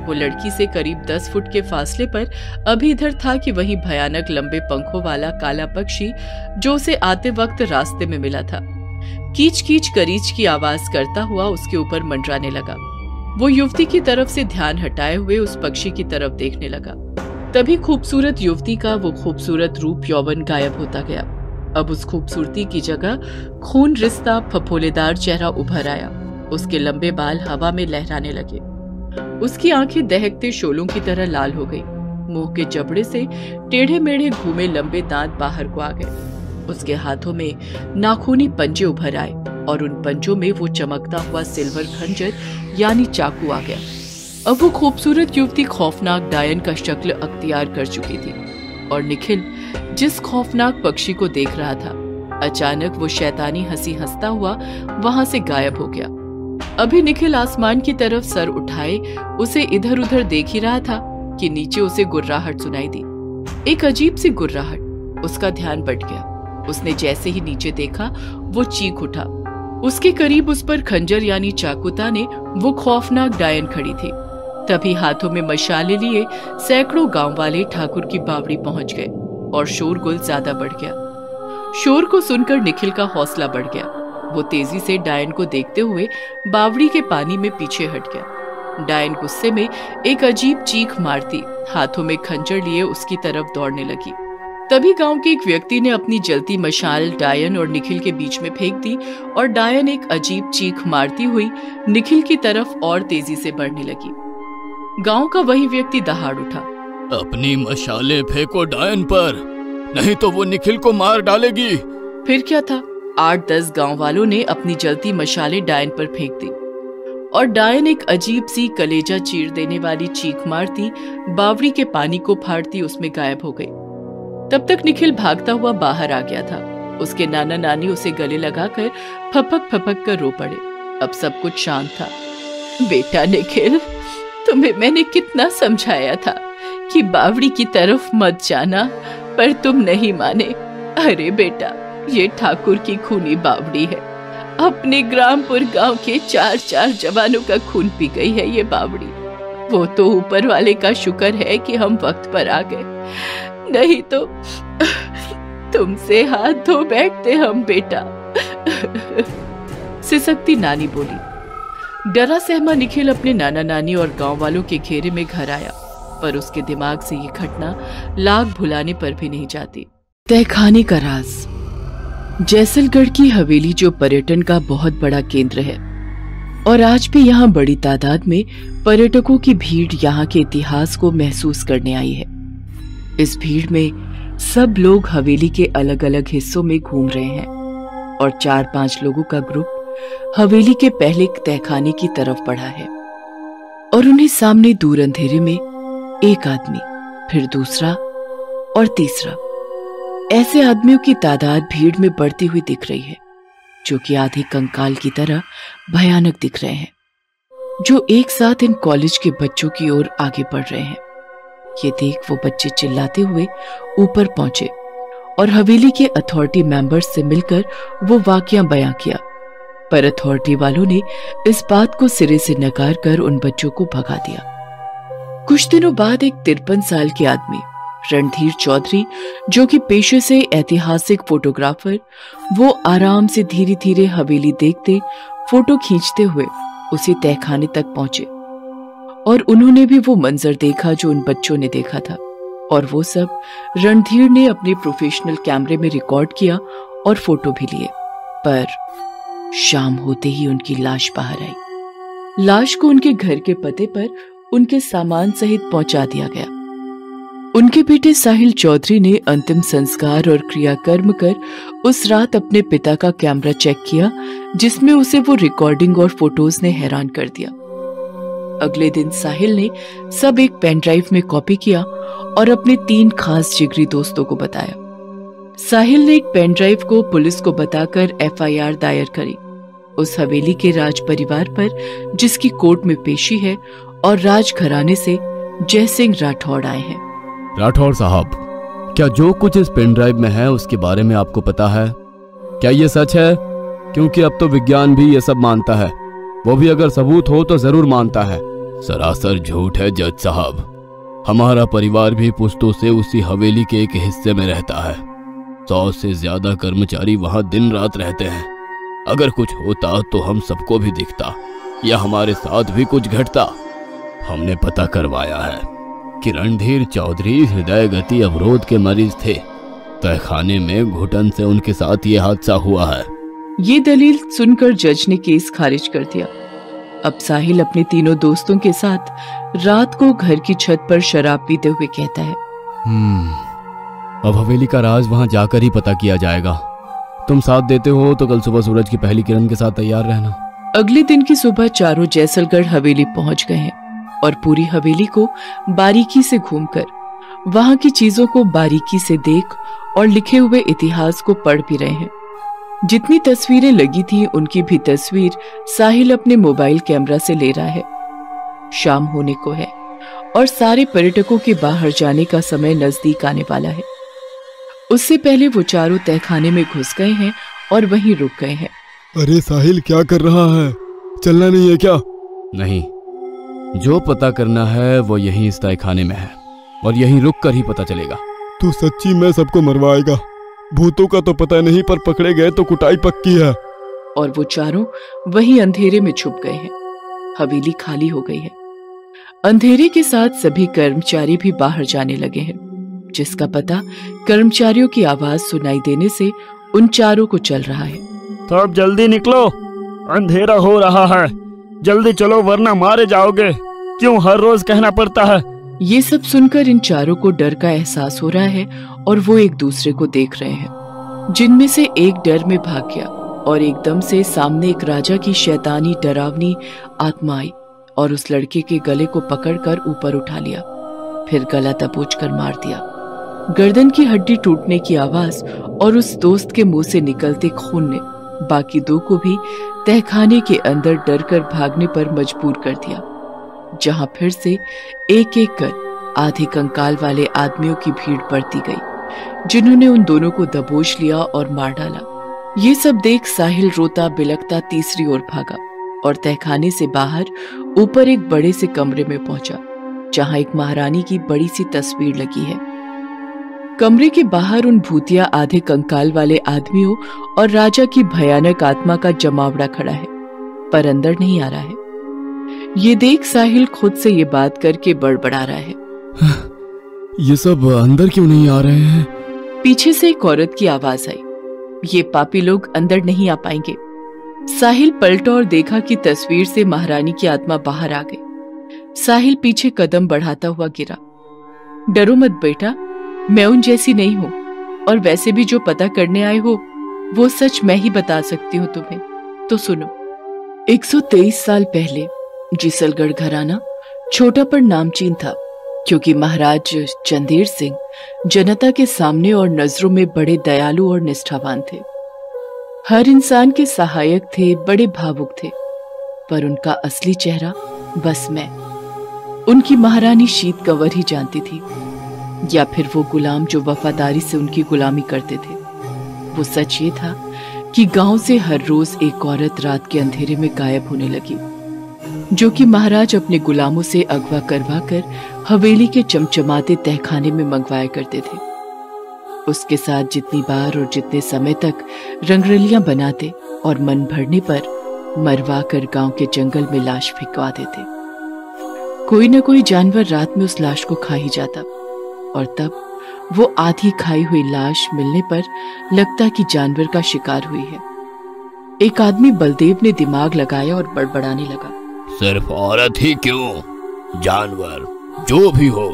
वो लड़की से करीब 10 फुट के फासले पर अभी इधर था कि वही भयानक लंबे पंखों वाला काला पक्षी जो उसे आते वक्त रास्ते में मिला था कीच कीच करीच की आवाज करता हुआ उसके ऊपर मंडराने लगा। वो युवती की तरफ से ध्यान हटाए हुए उस पक्षी की तरफ देखने लगा। तभी खूबसूरत युवती का वो खूबसूरत रूप यौवन गायब होता गया। अब उस खूबसूरती की जगह खून रिश्ता फफोलेदार चेहरा उभर आया। उसके लंबे बाल हवा में लहराने लगे। उसकी आंखें दहकते शोलों की तरह लाल हो गई। मुंह के जबड़े से टेढ़े मेढ़े घूमे लंबे दांत बाहर को आ गए। उसके हाथों में नाखूनी पंजे उभर आए और उन पंजों में वो चमकता हुआ सिल्वर खंजर यानी चाकू आ गया। अब वो खूबसूरत युवती खौफनाक डायन का शक्ल अख्तियार कर चुकी थी और निखिल जिस खौफनाक पक्षी को देख रहा था, अचानक वो शैतानी हंसी हंसता हुआ वहां से गायब हो गया। अभी निखिल आसमान की तरफ सर उठाए उसे इधर उधर देख ही रहा था कि नीचे उसे गुर्राहट सुनाई दी। एक अजीब सी गुर्राहट। उसका ध्यान बट गया। उसने जैसे ही नीचे देखा वो चीख उठा। उसके करीब उस पर खंजर यानी चाकू ताने वो खौफनाक डायन खड़ी थी। तभी हाथों में मशाले लिए सैकड़ों गांव वाले ठाकुर की बावड़ी पहुंच गए और शोरगुल ज्यादा बढ़ गया। शोर को सुनकर निखिल का हौसला बढ़ गया। वो तेजी से डायन को देखते हुए बावड़ी के पानी में पीछे हट गया। डायन गुस्से में एक अजीब चीख मारती हाथों में खंजर लिए उसकी तरफ दौड़ने लगी। तभी गांव के एक व्यक्ति ने अपनी जलती मशाल डायन और निखिल के बीच में फेंक दी और डायन एक अजीब चीख मारती हुई निखिल की तरफ और तेजी से बढ़ने लगी। गांव का वही व्यक्ति दहाड़ उठा। अपनी मशाले फेंको डायन पर, नहीं तो वो निखिल को मार डालेगी। फिर क्या था, 8-10 गांव वालों ने अपनी जलती मशाले डायन पर फेंक दी और डायन एक अजीब सी कलेजा चीर देने वाली चीख मारती बावड़ी के पानी को फाड़ती उसमें गायब हो गई। तब तक निखिल भागता हुआ बाहर आ गया था। उसके नाना नानी उसे गले लगाकर फपक फपक कर रो पड़े। अब सब कुछ शांत था। बेटा निखिल, तुम्हें मैंने कितना समझाया था कि बावड़ी की तरफ मत जाना, पर तुम नहीं माने। अरे बेटा, ये ठाकुर की खूनी बावड़ी है। अपने ग्रामपुर गांव के 4 जवानों का खून पी गई है ये बावड़ी। वो तो ऊपर वाले का शुक्र है कि हम वक्त पर आ गए, नहीं तो तुमसे हाथ धो बैठते हम बेटा। सिसकती नानी बोली। डरा सहमा निखिल अपने नाना नानी और गांव वालों के घेरे में घर आया, पर उसके दिमाग से ये घटना लाख भुलाने पर भी नहीं जाती। तहखाने का राज। जैसलगढ़ की हवेली जो पर्यटन का बहुत बड़ा केंद्र है और आज भी यहाँ बड़ी तादाद में पर्यटकों की भीड़ यहाँ के इतिहास को महसूस करने आई है। इस भीड़ में सब लोग हवेली के अलग अलग हिस्सों में घूम रहे हैं और 4-5 लोगों का ग्रुप हवेली के पहले तहखाने की तरफ बढ़ा है और उन्हें सामने दूर अंधेरे में एक आदमी, फिर दूसरा और तीसरा, ऐसे आदमियों की तादाद भीड़ में बढ़ती हुई दिख रही है जो कि आधे कंकाल की तरह भयानक दिख रहे हैं, जो एक साथ इन कॉलेज के बच्चों की ओर आगे बढ़ रहे हैं। ये देख वो बच्चे चिल्लाते हुए ऊपर पहुंचे और हवेली के अथॉरिटी मेंबर्स से मिलकर वो वाकया बयां किया, पर अथॉरिटी वालों ने इस बात को सिरे से नकार कर उन बच्चों को भगा दिया। कुछ दिनों बाद एक 53 साल के आदमी रणधीर चौधरी, जो कि पेशे से ऐतिहासिक फोटोग्राफर, वो आराम से धीरे धीरे हवेली देखते, फोटो खींचते हुए उसी तहखाने तक पहुंचे और उन्होंने भी वो मंजर देखा जो उन बच्चों ने देखा था और वो सब रणधीर ने अपने प्रोफेशनल कैमरे में रिकॉर्ड किया और फोटो भी लिए। पर शाम होते ही उनकी लाश बाहर आई। लाश को उनके घर के पते पर उनके सामान सहित पहुंचा दिया गया। उनके बेटे साहिल चौधरी ने अंतिम संस्कार और क्रियाकर्म कर उस रात अपने पिता का कैमरा चेक किया, जिसमें उसे वो रिकॉर्डिंग और फोटोज ने हैरान कर दिया। अगले दिन साहिल ने सब एक पेन ड्राइव में कॉपी किया और अपने 3 खास जिगरी दोस्तों को बताया। साहिल ने एक पेन ड्राइव को पुलिस को बताकर FIR दायर करी उस हवेली के राज परिवार पर, जिसकी कोर्ट में पेशी है और राज घराने से जय सिंह राठौड़ आए हैं। राठौड़ साहब, क्या जो कुछ इस पेन ड्राइव में है उसके बारे में आपको पता है? क्या ये सच है? क्योंकि अब तो विज्ञान भी ये सब मानता है, वो भी अगर सबूत हो तो जरूर मानता है। सरासर झूठ है जज साहब। हमारा परिवार भी पुश्तों से उसी हवेली के एक हिस्से में रहता है। 100 से ज्यादा कर्मचारी वहां दिन रात रहते हैं। अगर कुछ होता तो हम सबको भी दिखता या हमारे साथ भी कुछ घटता। हमने पता करवाया है कि रणधीर चौधरी हृदय गति अवरोध के मरीज थे। तहखाने में घुटन से उनके साथ ये हादसा हुआ है। ये दलील सुनकर जज ने केस खारिज कर दिया। अब साहिल अपने तीनों दोस्तों के साथ रात को घर की छत पर शराब पीते हुए कहता है, अब हवेली का राज वहां जाकर ही पता किया जाएगा। तुम साथ देते हो तो कल सुबह सूरज की पहली किरण के साथ तैयार रहना। अगले दिन की सुबह चारों जैसलगढ़ हवेली पहुंच गए हैं और पूरी हवेली को बारीकी से घूमकर वहां की चीजों को बारीकी से देख और लिखे हुए इतिहास को पढ़ भी रहे हैं। जितनी तस्वीरें लगी थी उनकी भी तस्वीर साहिल अपने मोबाइल कैमरा से ले रहा है। शाम होने को है और सारे पर्यटकों के बाहर जाने का समय नजदीक आने वाला है। उससे पहले वो चारों तहखाने में घुस गए हैं और वहीं रुक गए हैं। अरे साहिल, क्या कर रहा है? चलना नहीं है क्या? नहीं, जो पता करना है वो यहीं इस तहखाने में है और यहीं रुक कर ही पता चलेगा। तू सच्ची में सबको मरवाएगा? भूतों का तो पता नहीं, पर पकड़े गए तो कुटाई पक्की है। और वो चारों वहीं अंधेरे में छुप गए हैं। हवेली खाली हो गई है। अंधेरे के साथ सभी कर्मचारी भी बाहर जाने लगे हैं, जिसका पता कर्मचारियों की आवाज सुनाई देने से उन चारों को चल रहा है। तो अब जल्दी निकलो, अंधेरा हो रहा है। जल्दी चलो वरना मारे जाओगे। क्यों हर रोज कहना पड़ता है? ये सब सुनकर इन चारों को डर का एहसास हो रहा है और वो एक दूसरे को देख रहे हैं, जिनमें से एक डर में भाग गया और एकदम से सामने एक राजा की शैतानी डरावनी आत्मा आई और उस लड़के के गले को पकड़कर ऊपर उठा लिया, फिर गला दबोचकर मार दिया। गर्दन की हड्डी टूटने की आवाज और उस दोस्त के मुंह से निकलते खून ने बाकी 2 को भी तहखाने के अंदर डरकर भागने पर मजबूर कर दिया, जहां फिर से एक एक कर आधे कंकाल वाले आदमियों की भीड़ बढ़ती गई, जिन्होंने उन दोनों को दबोच लिया और मार डाला। ये सब देख साहिल रोता बिलखता तीसरी ओर भागा और तहखाने से बाहर ऊपर एक बड़े से कमरे में पहुंचा, जहां एक महारानी की बड़ी सी तस्वीर लगी है। कमरे के बाहर उन भूतिया आधे कंकाल वाले आदमियों और राजा की भयानक आत्मा का जमावड़ा खड़ा है, पर अंदर नहीं आ रहा है। ये देख साहिल खुद से ये बात करके बड़बड़ा रहा है, ये सब अंदर क्यों नहीं आ रहे हैं? पीछे से एक औरत की आवाज आई, ये पापी लोग अंदर नहीं आ पाएंगे। साहिल पलटा और देखा कि तस्वीर से महारानी की आत्मा बाहर आ गई। साहिल पीछे कदम बढ़ाता हुआ गिरा। डरो मत बेटा, मैं उन जैसी नहीं हूं, और वैसे भी जो पता करने आए हो वो सच मैं ही बता सकती हूँ तुम्हें। तो सुनो। 123 साल पहले जीसलगढ़ घराना छोटा पर नामचीन था, क्योंकि महाराज चंदेर सिंह जनता के सामने और नजरों में बड़े दयालु और निष्ठावान थे। हर इंसान के सहायक थे, बड़े भावुक थे, पर उनका असली चेहरा बस मैं, उनकी महारानी शीत कंवर ही जानती थी, या फिर वो गुलाम जो वफादारी से उनकी गुलामी करते थे। वो सच ये था कि गांव से हर रोज एक औरत रात के अंधेरे में गायब होने लगी, जो कि महाराज अपने गुलामों से अगवा करवा कर हवेली के चमचमाते तहखाने में मंगवाया करते थे। उसके साथ जितनी बार और जितने समय तक रंगरलियां बनाते और मन भरने पर मरवा कर गांव के जंगल में लाश फेंकवा देते। कोई न कोई जानवर रात में उस लाश को खा ही जाता, और तब वो आधी खाई हुई लाश मिलने पर लगता कि जानवर का शिकार हुई है। एक आदमी बलदेव ने दिमाग लगाया और बड़बड़ाने लगा, सिर्फ औरत ही क्यों, जानवर जो भी हो,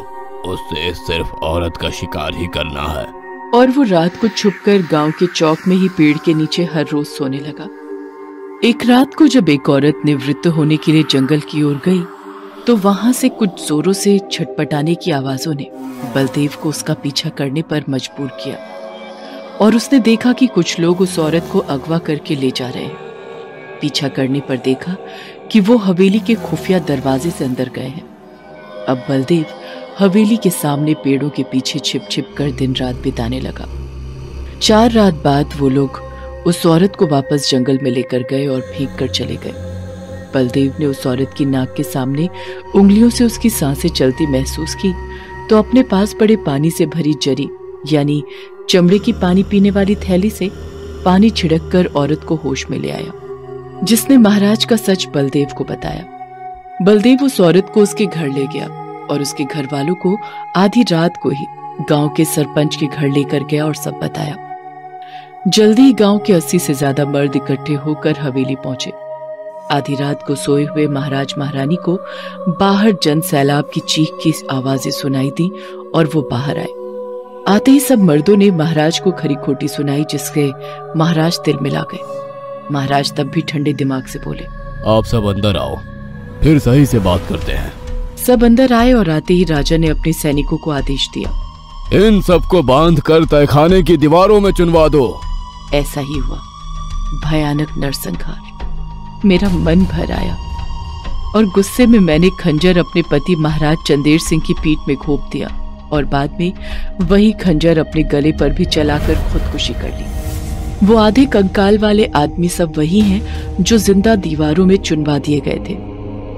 उससे सिर्फ औरत का शिकार ही करना है। और वो रात को छुपकर गांव के चौक में ही पेड़ के नीचे हर रोज सोने लगा। एक रात को जब एक औरत निवृत्त होने के लिए जंगल की ओर गई, तो वहां से कुछ जोरों से छटपटाने की आवाजों ने बलदेव को उसका पीछा करने पर मजबूर किया, और उसने देखा कि कुछ लोग उस औरत को अगवा करके ले जा रहे हैं। पीछा करने पर देखा कि वो हवेली के खुफिया दरवाजे से अंदर गए हैं। अब बलदेव हवेली के सामने पेड़ों के पीछे छिप छिप कर दिन रात बिताने लगा। 4 रात बाद वो लोग उस औरत को वापस जंगल में लेकर गए और फेंक कर चले गए। बलदेव ने उस औरत की नाक के सामने उंगलियों से उसकी सांसें चलती महसूस की, तो अपने पास पड़े पानी से भरी जरी यानी चमड़े की पानी पीने वाली थैली से पानी छिड़क कर औरत को होश में ले आया, जिसने महाराज का सच बलदेव को बताया। बलदेव उस औरत को उसके घर ले गया और उसके घर वालों को आधी रात को ही गांव के सरपंच के घर लेकर गया और सब बताया। जल्दी ही गांव के 80 से ज्यादा मर्द इकट्ठे होकर हवेली पहुंचे। आधी रात को सोए हुए महाराज महारानी को बाहर जन सैलाब की चीख की आवाजें सुनाई दी और वो बाहर आए। आते ही सब मर्दों ने महाराज को खरी खोटी सुनाई, जिसके महाराज तिल मिला गए। महाराज तब भी ठंडे दिमाग से बोले, आप सब अंदर आओ, फिर सही से बात करते हैं। सब अंदर आए और आते ही राजा ने अपने सैनिकों को आदेश दिया, इन सबको बांध कर तहखाने की दीवारों में चुनवा दो। ऐसा ही हुआ। भयानक नरसंहार। मेरा मन भर आया और गुस्से में मैंने खंजर अपने पति महाराज चंदेर सिंह की पीठ में घोंप दिया और बाद में वही खंजर अपने गले पर भी चलाकर खुदकुशी कर ली। वो आधे कंकाल वाले आदमी सब वही हैं जो जिंदा दीवारों में चुनवा दिए गए थे,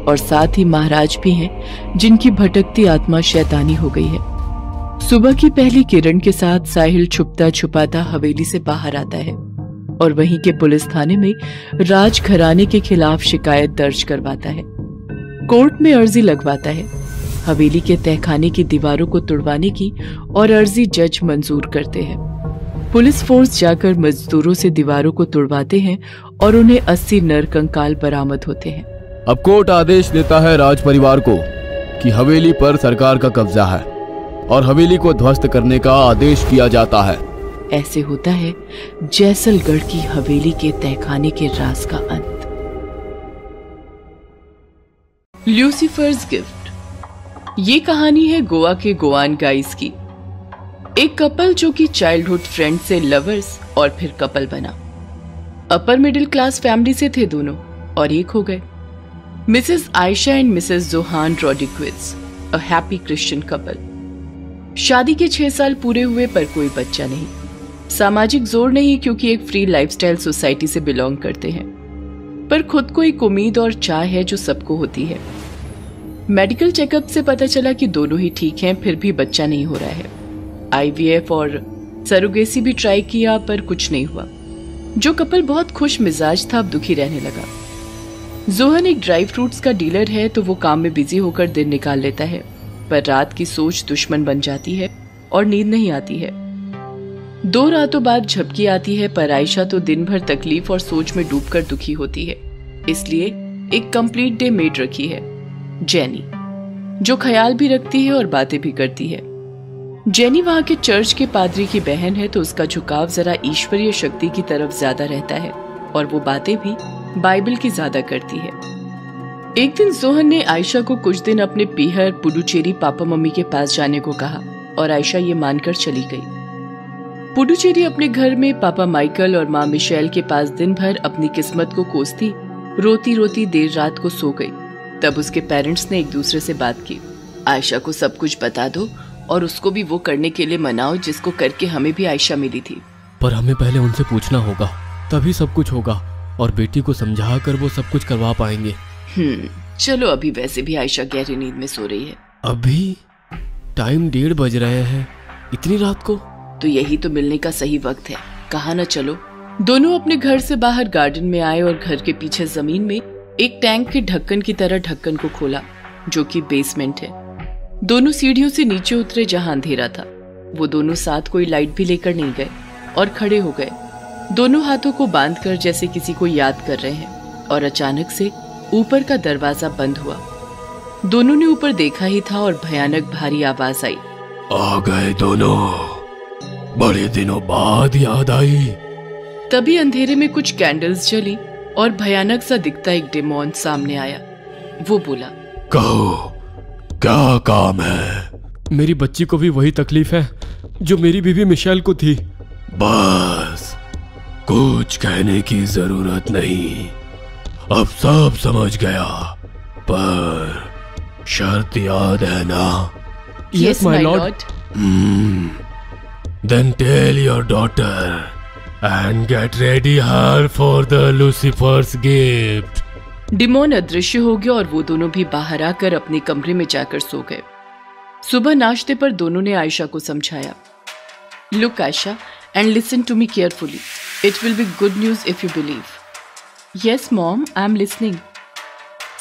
और साथ ही महाराज भी हैं जिनकी भटकती आत्मा शैतानी हो गई है। सुबह की पहली किरण के साथ साहिल छुपता छुपाता हवेली से बाहर आता है और वहीं के पुलिस थाने में राज घराने के खिलाफ शिकायत दर्ज करवाता है। कोर्ट में अर्जी लगवाता है। हवेली के तहखाने की दीवारों को तुड़वाने की और अर्जी जज मंजूर करते हैं। पुलिस फोर्स जाकर मजदूरों से दीवारों को तुड़वाते हैं और उन्हें 80 नर कंकाल बरामद होते हैं। अब कोर्ट आदेश देता है राज परिवार को कि हवेली पर सरकार का कब्जा है और हवेली को ध्वस्त करने का आदेश किया जाता है। ऐसे होता है जैसलगढ़ की हवेली के तहखाने के राज का अंत। ल्यूसीफर्स गिफ्ट। ये कहानी है गोवा के गोवान गाइस की। एक कपल जो कि चाइल्डहुड फ्रेंड से लवर्स और फिर कपल बना। अपर मिडिल क्लास फैमिली से थे दोनों और एक हो गए। Mrs Ayesha and Mrs Johan Rodriguez, a happy Christian couple. शादी के 6 साल पूरे हुए पर कोई बच्चा नहीं। सामाजिक जोर नहीं, क्योंकि एक फ्री लाइफस्टाइल सोसाइटी से बिलोंग करते हैं, पर खुद को एक उम्मीद और चाह है जो सबको होती है। मेडिकल चेकअप से पता चला कि दोनों ही ठीक हैं, फिर भी बच्चा नहीं हो रहा है। IVF और सरोगेसी भी ट्राई किया पर कुछ नहीं हुआ। जो कपल बहुत खुश मिजाज था अब दुखी रहने लगा। जोहन एक ड्राई फ्रूट्स का डीलर है, तो वो काम में बिजी होकर दिन निकाल लेता है, पर रात की सोच दुश्मन बन जाती है और नींद नहीं आती है। 2 रातों बाद झपकी आती है, पर आयशा तो दिन भर तकलीफ और सोच में डूबकर दुखी होती है। इसलिए एक कंप्लीट डे मेड रखी है, जेनी, जो ख्याल भी रखती है और बातें भी करती है। जेनी वहां के चर्च के पादरी की बहन है, तो उसका झुकाव जरा ईश्वरीय शक्ति की तरफ ज्यादा रहता है और वो बातें भी बाइबल की ज्यादा करती है। एक दिन जोहन ने आयशा को कुछ दिन अपने पीहर पुडुचेरी पापा मम्मी के पास जाने को कहा और आयशा ये मानकर चली गई। पुडुचेरी अपने घर में पापा माइकल और माँ मिशेल के पास दिन भर अपनी किस्मत को कोसती रोती रोती देर रात को सो गई। तब उसके पेरेंट्स ने एक दूसरे से बात की, आयशा को सब कुछ बता दो और उसको भी वो करने के लिए मनाओ जिसको करके हमें भी आयशा मिली थी। पर हमें पहले उनसे पूछना होगा, तभी सब कुछ होगा और बेटी को समझा कर वो सब कुछ करवा पाएंगे। चलो, अभी वैसे भी आयशा गहरी नींद में सो रही है। अभी टाइम 1:30 बज रहे हैं, इतनी रात को? तो यही तो मिलने का सही वक्त है, कहा ना चलो। दोनों अपने घर से बाहर गार्डन में आए और घर के पीछे जमीन में एक टैंक के ढक्कन की तरह ढक्कन को खोला, जो कि बेसमेंट है। दोनों सीढ़ियों से नीचे उतरे जहां अंधेरा था। वो दोनों साथ कोई लाइट भी लेकर नहीं गए और खड़े हो गए, दोनों हाथों को बांधकर जैसे किसी को याद कर रहे हैं। और अचानक से ऊपर का दरवाजा बंद हुआ। दोनों ने ऊपर देखा ही था और भयानक भारी आवाज आई, आ गए दोनों, बड़े दिनों बाद याद आई। तभी अंधेरे में कुछ कैंडल्स जली और भयानक सा दिखता एक डेमोन सामने आया। वो बोला, कहो क्या काम है? मेरी बच्ची को भी वही तकलीफ है जो मेरी बीवी मिशेल को थी। बस, कुछ कहने की जरूरत नहीं, अब सब समझ गया, पर शर्त याद है ना? Yes, my lord. Then tell your daughter and get ready her for the Lucifer's gift. Demon अदृश्य हो गया और वो दोनों भी बाहर आकर अपने कमरे में जाकर सो गए। सुबह नाश्ते पर दोनों ने आयशा को समझाया, Look Ayesha and listen to me carefully. It will be good news if you believe. Yes mom, I am listening.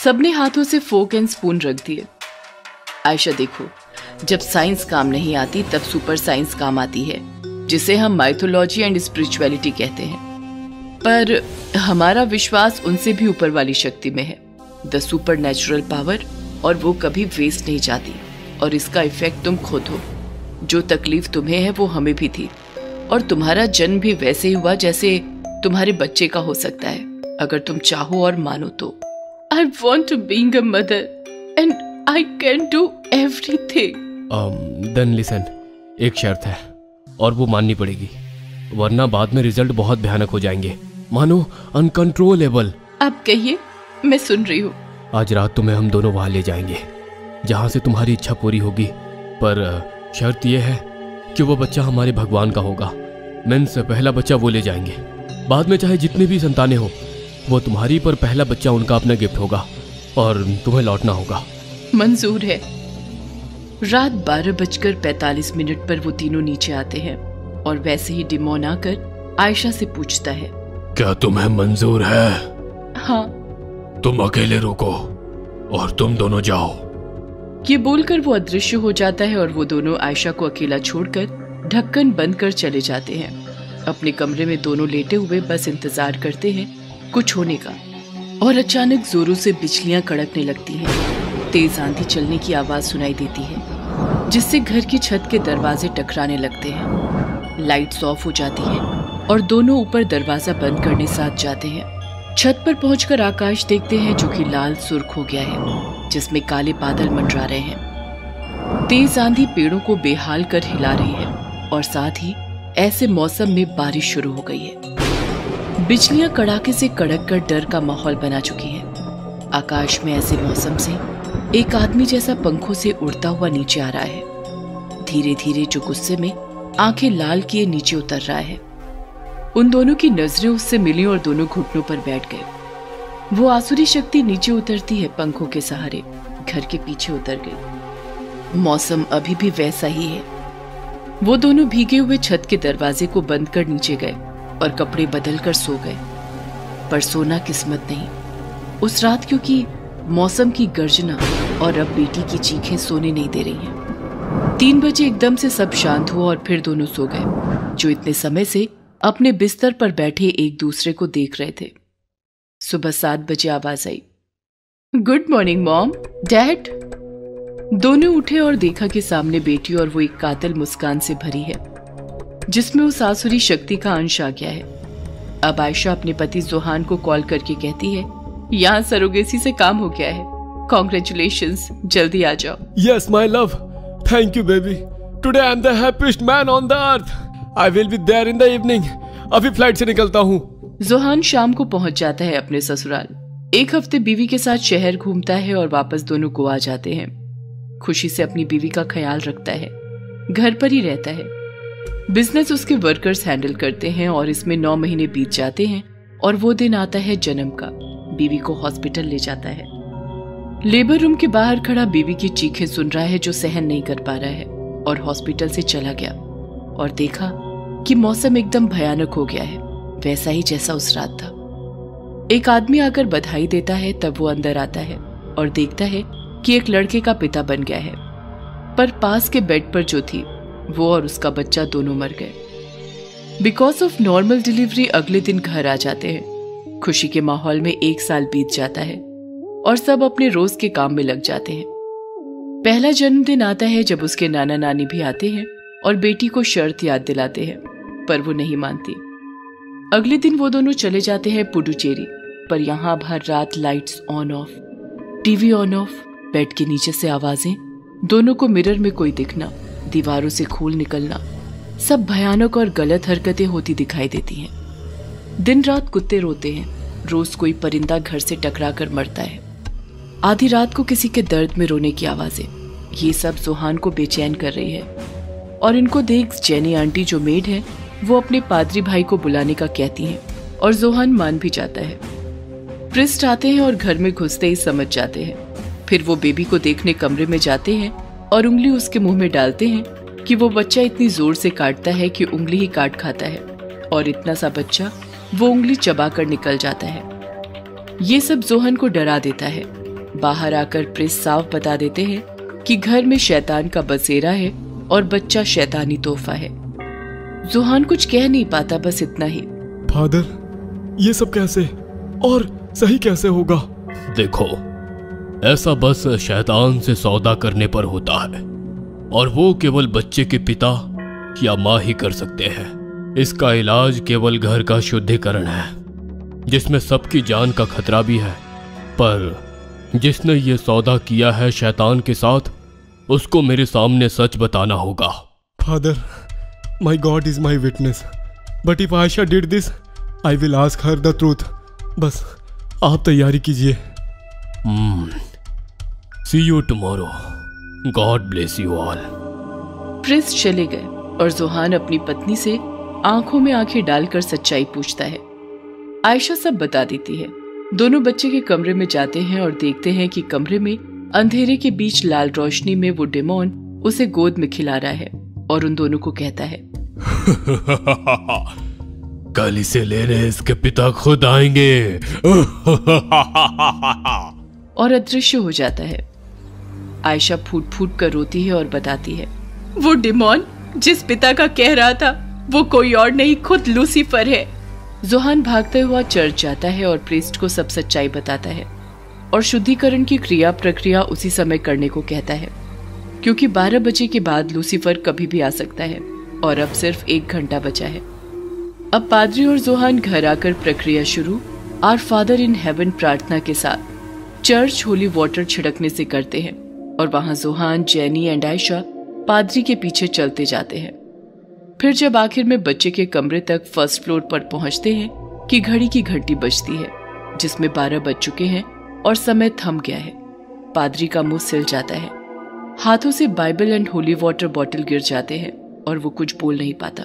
सबने हाथों से फोक एंड स्पून रख दिए। आयशा देखो, जब साइंस काम नहीं आती तब सुपर साइंस काम आती है, जिसे हम माइथोलॉजी एंड स्पिरिचुअलिटी कहते हैं। पर हमारा विश्वास उनसे भी ऊपर वाली शक्ति में है, द सुपर नेचुरल पावर, और वो कभी वेस्ट नहीं जाती। और इसका इफेक्ट तुम खुद हो। जो तकलीफ तुम्हें है वो हमें भी थी, और तुम्हारा जन्म भी वैसे ही हुआ जैसे तुम्हारे बच्चे का हो सकता है, अगर तुम चाहो और मानो तो। I want to being a mother and I can do everything. Then listen, एक शर्त है और वो माननी पड़ेगी, वरना बाद में रिजल्ट बहुत भयानक हो जाएंगे। मानो अनकंट्रोलेबल। आप कहिए, मैं सुन रही हूँ। आज रात तुम्हें हम दोनों वहां ले जाएंगे जहां से तुम्हारी इच्छा पूरी होगी, पर शर्त यह है कि वो बच्चा हमारे भगवान का होगा। मीन्स पहला बच्चा वो ले जाएंगे, बाद में चाहे जितनी भी संतानें हो वो तुम्हारी, पर पहला बच्चा उनका अपना गिफ्ट होगा और तुम्हें लौटना होगा। मंजूर है। रात 12:45 पर वो तीनों नीचे आते हैं और वैसे ही डिमोन आकर आयशा से पूछता है, क्या तुम्हें मंजूर है? हाँ। तुम अकेले रुको और तुम दोनों जाओ। ये बोलकर वो अदृश्य हो जाता है और वो दोनों आयशा को अकेला छोड़कर ढक्कन बंद कर चले जाते हैं। अपने कमरे में दोनों लेटे हुए बस इंतजार करते हैं कुछ होने का, और अचानक जोरों से बिजलियां कड़कने लगती हैं। तेज आंधी चलने की आवाज सुनाई देती है, जिससे घर की छत के दरवाजे टकराने लगते हैं। लाइट्स ऑफ हो जाती है और दोनों ऊपर दरवाजा बंद करने साथ जाते हैं। छत पर पहुंचकर आकाश देखते हैं जो कि लाल सुर्ख हो गया है, जिसमें काले बादल मंडरा रहे हैं। तेज आंधी पेड़ों को बेहाल कर हिला रही है और साथ ही ऐसे मौसम में बारिश शुरू हो गई है। बिजलियां कड़ाके से कड़क कर डर का माहौल बना चुकी हैं। आकाश में ऐसे मौसम से एक आदमी जैसा पंखों से उड़ता हुआ नीचे आ रहा है। धीरे धीरे जो गुस्से में आंखें लाल किए नीचे उतर रहा है। उन दोनों की नजरें उससे मिली और दोनों घुटनों पर बैठ गए। वो आसुरी शक्ति नीचे उतरती है, पंखों के सहारे घर के पीछे उतर गई। मौसम अभी भी वैसा ही है। वो दोनों भीगे हुए छत के दरवाजे को बंद कर नीचे गए और कपड़े बदल कर सो गए। पर सोना किस्मत नहीं उस रात, क्योंकि मौसम की गर्जना और अब बेटी की चीखें सोने नहीं दे रही हैं। 3 बजे एकदम से सब शांत हुआ और फिर दोनों सो गए, जो इतने समय से अपने बिस्तर पर बैठे एक दूसरे को देख रहे थे। सुबह 7 बजे आवाज आई, गुड मॉर्निंग मॉम, डैड। दोनों उठे और देखा कि सामने बेटी और वो एक कातिल मुस्कान से भरी है, जिसमें उस आसुरी शक्ति का अंश आ गया है। अब आयशा अपने पति जोहान को कॉल करके कहती है, यहाँ सरोगेसी से काम हो गया है, कॉन्ग्रेचुलेशंस, जल्दी आ जाओ। Yes, my love. Thank you, baby. Today I am the happiest man on the earth. I will be there in the evening. अभी फ्लाइट से निकलता हूँ। जोहान शाम को पहुंच जाता है अपने ससुराल। 1 हफ्ते बीवी के साथ शहर घूमता है और वापस दोनों गोवा जाते हैं। खुशी से अपनी बीवी का ख्याल रखता है, घर पर ही रहता है। बिजनेस उसके वर्कर्स हैंडल करते हैं और इसमें 9 महीने बीत जाते हैं और वो दिन आता है जन्म का। बीवी को हॉस्पिटल ले जाता है। लेबर रूम के बाहर खड़ा बीवी की चीखें सुन रहा है, जो सहन नहीं कर पा रहा है, और हॉस्पिटल से चला गया और देखा कि मौसम एकदम भयानक हो गया है, वैसा ही जैसा उस रात था। एक आदमी आकर बधाई देता है, तब वो अंदर आता है और देखता है कि एक लड़के का पिता बन गया है, पर पास के बेड पर जो थी वो और उसका बच्चा दोनों मर गए। बिकॉज ऑफ नॉर्मल डिलीवरी अगले दिन घर आ जाते हैं। खुशी के माहौल में 1 साल बीत जाता है और सब अपने रोज के काम में लग जाते हैं। पहला जन्मदिन आता है जब उसके नाना नानी भी आते हैं और बेटी को शर्त याद दिलाते हैं, पर वो नहीं मानती। अगले दिन वो दोनों चले जाते हैं पुडुचेरी, पर यहाँ भर रात lights on off, TV on off, bed के नीचे से आवाजें, दोनों को मिरर में कोई दिखना, दीवारों से खून निकलना, सब भयानक और गलत हरकतें होती दिखाई देती हैं। दिन रात कुत्ते रोते हैं, रोज कोई परिंदा घर से टकरा कर मरता है। आधी रात को किसी के दर्द में रोने की आवाजें, ये सब जोहान को बेचैन कर रही है। और इनको देख जेनी आंटी जो मेड है, वो अपने पादरी भाई को बुलाने का कहती हैं और जोहान मान भी जाता है। प्रिस्ट आते हैं और घर में घुसते ही समझ जाते हैं। फिर वो बेबी को देखने कमरे में जाते हैं और उंगली उसके मुंह में डालते हैं कि वो बच्चा इतनी जोर से काटता है कि उंगली ही काट खाता है, और इतना सा बच्चा वो उंगली चबा कर निकल जाता है। ये सब जोहन को डरा देता है। बाहर आकर प्रिस्ट साफ बता देते हैं कि घर में शैतान का बसेरा है और बच्चा शैतानी तोहफा है। जोहान कुछ कह नहीं पाता, बस इतना ही, फादर, ये सब कैसे और सही कैसे होगा? देखो, ऐसा बस शैतान से सौदा करने पर होता है, और वो केवल बच्चे के पिता या माँ ही कर सकते हैं। इसका इलाज केवल घर का शुद्धिकरण है, जिसमें सबकी जान का खतरा भी है। पर जिसने ये सौदा किया है शैतान के साथ, उसको मेरे सामने सच बताना होगा। Father, my God is my witness, but if Ayesha did this, I will ask her the truth. बस आप तैयारी कीजिए। See you tomorrow. God bless you all. Priest चले गए और जोहान अपनी पत्नी से आंखों में आंखें डालकर सच्चाई पूछता है। आयशा सब बता देती है। दोनों बच्चे के कमरे में जाते हैं और देखते हैं कि कमरे में अंधेरे के बीच लाल रोशनी में वो डेमोन उसे गोद में खिला रहा है और उन दोनों को कहता है, कल इसे लेने इसके पिता खुद आएंगे। और अदृश्य हो जाता है। आयशा फूट फूट कर रोती है और बताती है, वो डेमोन जिस पिता का कह रहा था, वो कोई और नहीं, खुद लूसीफर है। जोहान भागते हुआ चर्च जाता है और प्रीस्ट को सब सच्चाई बताता है और शुद्धिकरण की क्रिया प्रक्रिया उसी समय करने को कहता है, क्योंकि 12 बजे के बाद लूसीफर कभी भी आ सकता है और अब सिर्फ 1 घंटा बचा है। अब पादरी और जोहान घर आकर प्रक्रिया शुरू आवर फादर इन हेवन प्रार्थना के साथ चर्च होली वाटर छिड़कने से करते हैं और वहां जोहान, जेनी एंड आयशा पादरी के पीछे चलते जाते हैं। फिर जब आखिर में बच्चे के कमरे तक फर्स्ट फ्लोर पर पहुंचते हैं कि घड़ी की घंटी बजती है, जिसमें 12 बज चुके हैं और समय थम गया है। पादरी का मुंह सिल जाता है, हाथों से Bible and holy water bottle गिर जाते हैं और वो कुछ बोल नहीं पाता।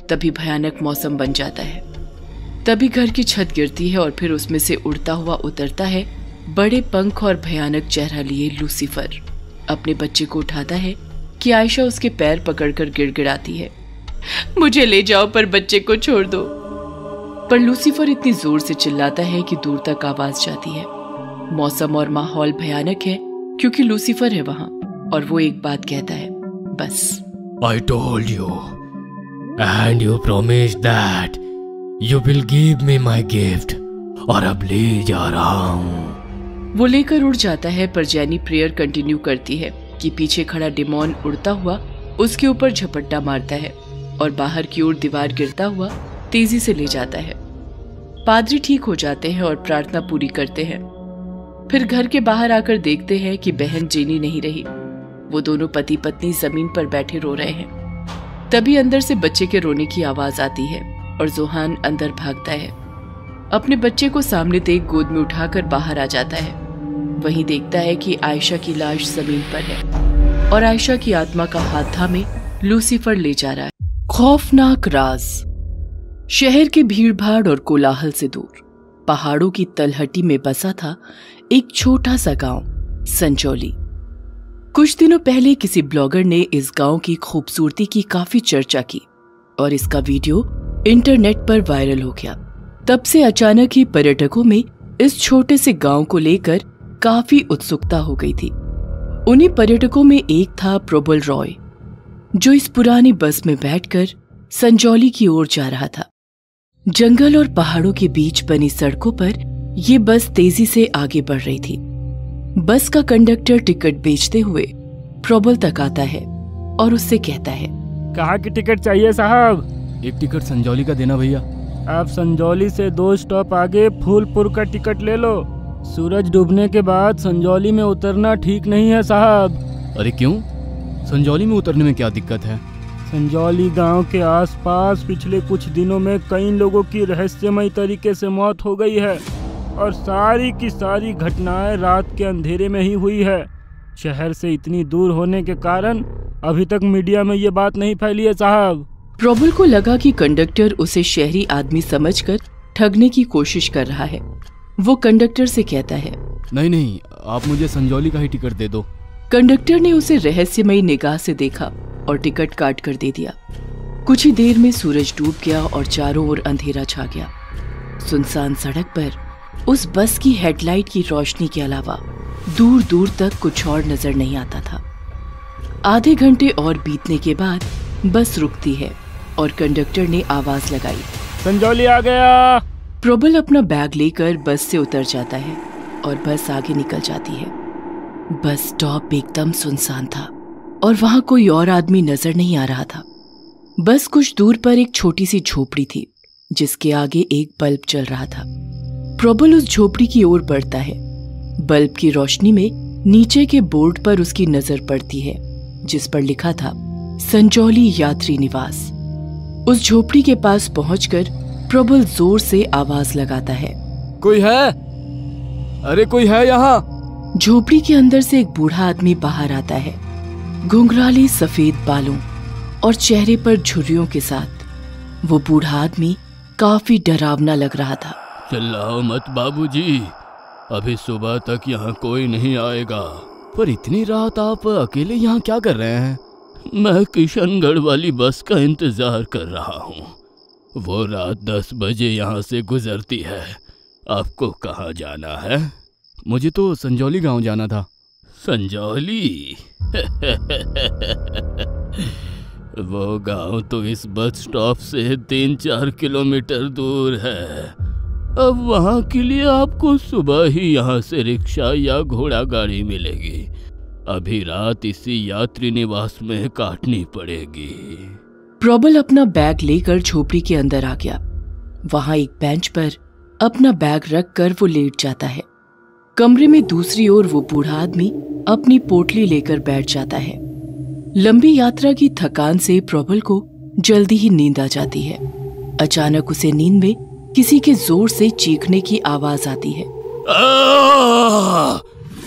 तभी भयानक मौसम बन जाता है। तभी घर की छत गिरती है और फिर उसमें से उड़ता हुआ उतरता है बड़े पंख और भयानक चेहरा लिए लूसीफर। अपने बच्चे को उठाता है कि आयशा उसके पैर पकड़कर गिड़गिड़ाती है, मुझे ले जाओ पर बच्चे को छोड़ दो। पर लूसीफर इतनी जोर से चिल्लाता है कि दूर तक आवाज जाती है। मौसम और माहौल भयानक है क्योंकि लूसीफर है वहां और वो एक बात कहता है, बस। I told you, and you promised that you will give me my gift. और अब ले जा रहा हूँ। वो लेकर उड़ जाता है पर जैनी प्रेयर कंटिन्यू करती है कि पीछे खड़ा डिमॉन उड़ता हुआ उसके ऊपर झपट्टा मारता है और बाहर की ओर दीवार गिरता हुआ तेजी से ले जाता है। पादरी ठीक हो जाते हैं और प्रार्थना पूरी करते हैं। फिर घर के बाहर आकर देखते हैं कि बहन जेनी नहीं रही। वो दोनों पति पत्नी जमीन पर बैठे रो रहे हैं। तभी अंदर से बच्चे के रोने की आवाज आती है और जोहान अंदर भागता है। अपने बच्चे को सामने देख गोद में उठाकर बाहर आ जाता है। वहीं देखता है कि आयशा की लाश जमीन पर है और आयशा की आत्मा का हाथ थामे लूसीफर ले जा रहा है। खौफनाक राज। शहर के भीड़-भाड़ और कोलाहल से दूर पहाड़ों की तलहटी में बसा था एक छोटा सा गांव, संजौली। कुछ दिनों पहले किसी ब्लॉगर ने इस गांव की खूबसूरती की काफी चर्चा की और इसका वीडियो इंटरनेट पर वायरल हो गया। तब से अचानक ही पर्यटकों में इस छोटे से गांव को लेकर काफी उत्सुकता हो गई थी। उन्हीं पर्यटकों में एक था प्रबल रॉय, जो इस पुरानी बस में बैठकर संजौली की ओर जा रहा था। जंगल और पहाड़ों के बीच बनी सड़कों पर ये बस तेजी से आगे बढ़ रही थी। बस का कंडक्टर टिकट बेचते हुए प्रबल तक आता है और उससे कहता है, कहाँ की टिकट चाहिए साहब? एक टिकट संजौली का देना भैया। आप संजौली से 2 स्टॉप आगे फूलपुर का टिकट ले लो। सूरज डूबने के बाद संजौली में उतरना ठीक नहीं है साहब। अरे क्यों? संजौली में उतरने में क्या दिक्कत है? संजौली गांव के आसपास पिछले कुछ दिनों में कई लोगों की रहस्यमय तरीके से मौत हो गई है और सारी की सारी घटनाएं रात के अंधेरे में ही हुई है। शहर से इतनी दूर होने के कारण अभी तक मीडिया में ये बात नहीं फैली है साहब। प्रबल को लगा कि कंडक्टर उसे शहरी आदमी समझकर ठगने की कोशिश कर रहा है। वो कंडक्टर से कहता है, नहीं, आप मुझे संजौली का ही टिकट दे दो। कंडक्टर ने उसे रहस्यमयी निगाह से देखा और टिकट काट कर दे दिया। कुछ ही देर में सूरज डूब गया और चारों ओर अंधेरा छा गया। सुनसान सड़क पर उस बस की हेडलाइट की रोशनी के अलावा दूर दूर तक कुछ और नजर नहीं आता था। आधे घंटे और बीतने के बाद बस रुकती है और कंडक्टर ने आवाज लगाई, संजौली आ गया। प्रबल अपना बैग लेकर बस से उतर जाता है और बस आगे निकल जाती है। बस स्टॉप एकदम सुनसान था और वहां कोई और आदमी नजर नहीं आ रहा था। बस कुछ दूर पर एक छोटी सी झोपड़ी थी जिसके आगे एक बल्ब जल रहा था। प्रबल उस झोपड़ी की ओर बढ़ता है। बल्ब की रोशनी में नीचे के बोर्ड पर उसकी नजर पड़ती है जिस पर लिखा था संजौली यात्री निवास। उस झोपड़ी के पास पहुंचकर प्रबल जोर से आवाज लगाता है, कोई है? अरे कोई है यहाँ? झोपड़ी के अंदर से एक बूढ़ा आदमी बाहर आता है, घुंघराले सफेद बालों और चेहरे पर झुर्रियों के साथ। वो बूढ़ा आदमी काफी डरावना लग रहा था। चिल्लाओ मत बाबूजी, अभी सुबह तक यहाँ कोई नहीं आएगा। पर इतनी रात आप अकेले यहाँ क्या कर रहे हैं? मैं किशनगढ़ वाली बस का इंतजार कर रहा हूँ। वो रात 10 बजे यहाँ से गुजरती है। आपको कहाँ जाना है? मुझे तो संजौली गांव जाना था। संजौली? वो गांव तो इस बस स्टॉप से 3-4 किलोमीटर दूर है। अब वहाँ के लिए आपको सुबह ही यहाँ से रिक्शा या घोड़ा गाड़ी मिलेगी। अभी रात इसी यात्री निवास में काटनी पड़ेगी। प्रबल अपना बैग लेकर झोपड़ी के अंदर आ गया। वहां एक बेंच पर अपना बैग रखकर वो लेट जाता है। कमरे में दूसरी ओर वो बूढ़ा आदमी अपनी पोटली लेकर बैठ जाता है। लंबी यात्रा की थकान से प्रबल को जल्दी ही नींद आ जाती है। अचानक उसे नींद में किसी के जोर से चीखने की आवाज आती है।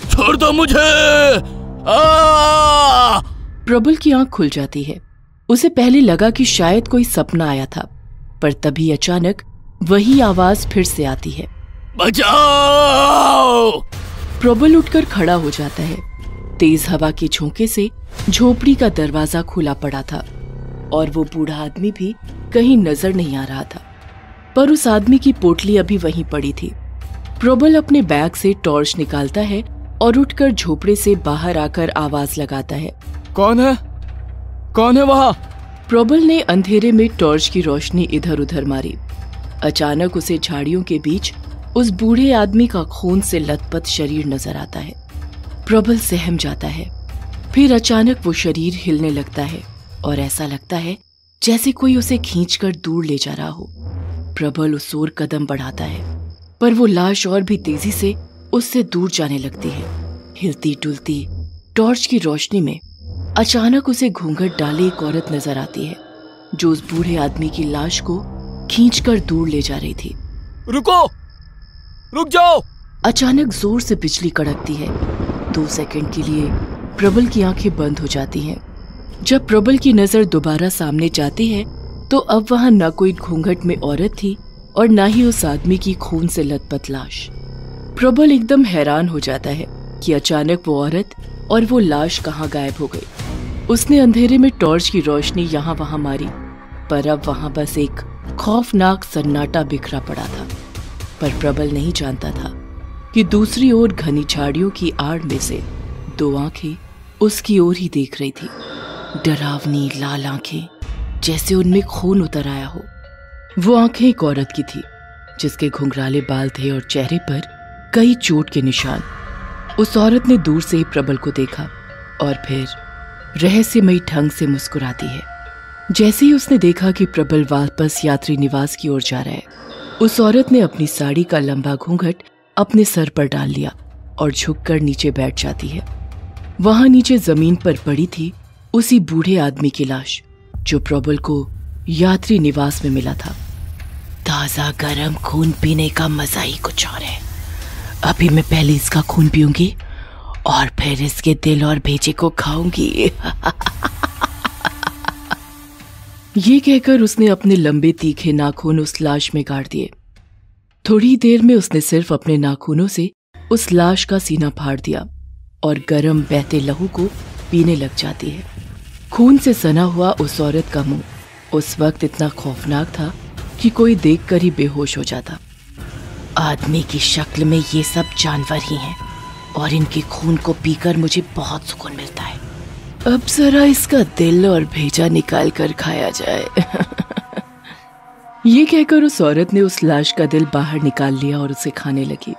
छोड़ दो मुझे! प्रबल की आंख खुल जाती है। उसे पहले लगा कि शायद कोई सपना आया था, पर तभी अचानक वही आवाज फिर से आती है, बचाओ! प्रबल उठकर खड़ा हो जाता है। तेज हवा के झोंके से झोपड़ी का दरवाजा खुला पड़ा था और वो बूढ़ा आदमी भी कहीं नजर नहीं आ रहा था, पर उस आदमी की पोटली अभी वहीं पड़ी थी। प्रबल अपने बैग से टॉर्च निकालता है और उठकर झोपड़े से बाहर आकर आवाज लगाता है, कौन है? कौन है वहाँ? प्रबल ने अंधेरे में टॉर्च की रोशनी इधर उधर मारी। अचानक उसे झाड़ियों के बीच उस बूढ़े आदमी का खून से लथपथ शरीर नजर आता है। प्रबल सहम जाता है। फिर अचानक वो शरीर हिलने लगता है और ऐसा लगता है जैसे कोई उसे खींचकर दूर ले जा रहा हो। प्रबल उस ओर कदम बढ़ाता है, पर वो लाश और भी तेजी से उससे दूर जाने लगती है। हिलती डुलती टॉर्च की रोशनी में अचानक उसे घूंघट डाले एक औरत नजर आती है, जो उस बूढ़े आदमी की लाश को खींचकर दूर ले जा रही थी। रुको! रुक जाओ! अचानक जोर से बिजली कड़कती है। 2 सेकंड के लिए प्रबल की आंखें बंद हो जाती हैं। जब प्रबल की नजर दोबारा सामने जाती है तो अब वहां न कोई घूंघट में औरत थी और न ही उस आदमी की खून से लथपथ लाश। प्रबल एकदम हैरान हो जाता है कि अचानक वो औरत और वो लाश कहाँ गायब हो गई। उसने अंधेरे में टॉर्च की रोशनी यहाँ वहां मारी, पर अब वहां बस एक खौफनाक सन्नाटा बिखरा पड़ा था। पर प्रबल नहीं जानता था कि दूसरी ओर घनी झाड़ियों की आड़ में से 2 आंखें उसकी ओर ही देख रही थी। डरावनी लाल आंखें, जैसे उनमें खून उतर आया हो। वो आंखें एक औरत की थी, जिसके घुंघराले बाल थे और चेहरे पर कई चोट के निशान। उस औरत ने दूर से ही प्रबल को देखा और फिर रहस्यमयी ढंग से मुस्कुराती है। जैसे ही उसने देखा कि प्रबल वापस यात्री निवास की ओर जा रहा है, उस औरत ने अपनी साड़ी का लंबा घूंघट अपने सर पर डाल लिया और झुककर नीचे बैठ जाती है। वहां नीचे जमीन पर पड़ी थी उसी बूढ़े आदमी की लाश, जो प्रबल को यात्री निवास में मिला था। ताजा गरम खून पीने का मजा ही कुछ और है। अभी मैं पहले इसका खून पीऊंगी और फिर इसके दिल और भेजे को खाऊंगी। ये कहकर उसने अपने लंबे तीखे नाखून उस लाश में गाड़ दिए। थोड़ी देर में उसने सिर्फ अपने नाखूनों से उस लाश का सीना फाड़ दिया और गरम बहते लहू को पीने लग जाती है। खून से सना हुआ उस औरत का मुंह उस वक्त इतना खौफनाक था कि कोई देखकर ही बेहोश हो जाता। आदमी की शक्ल में ये सब जानवर ही हैं और इनके खून को पीकर मुझे बहुत सुकून मिलता है। अब जरा इसका दिल और भेजा निकाल कर खाया जाए। ये कहकर उस औरत ने उस लाश का दिल बाहर निकाल लिया और उसे खाने लगी।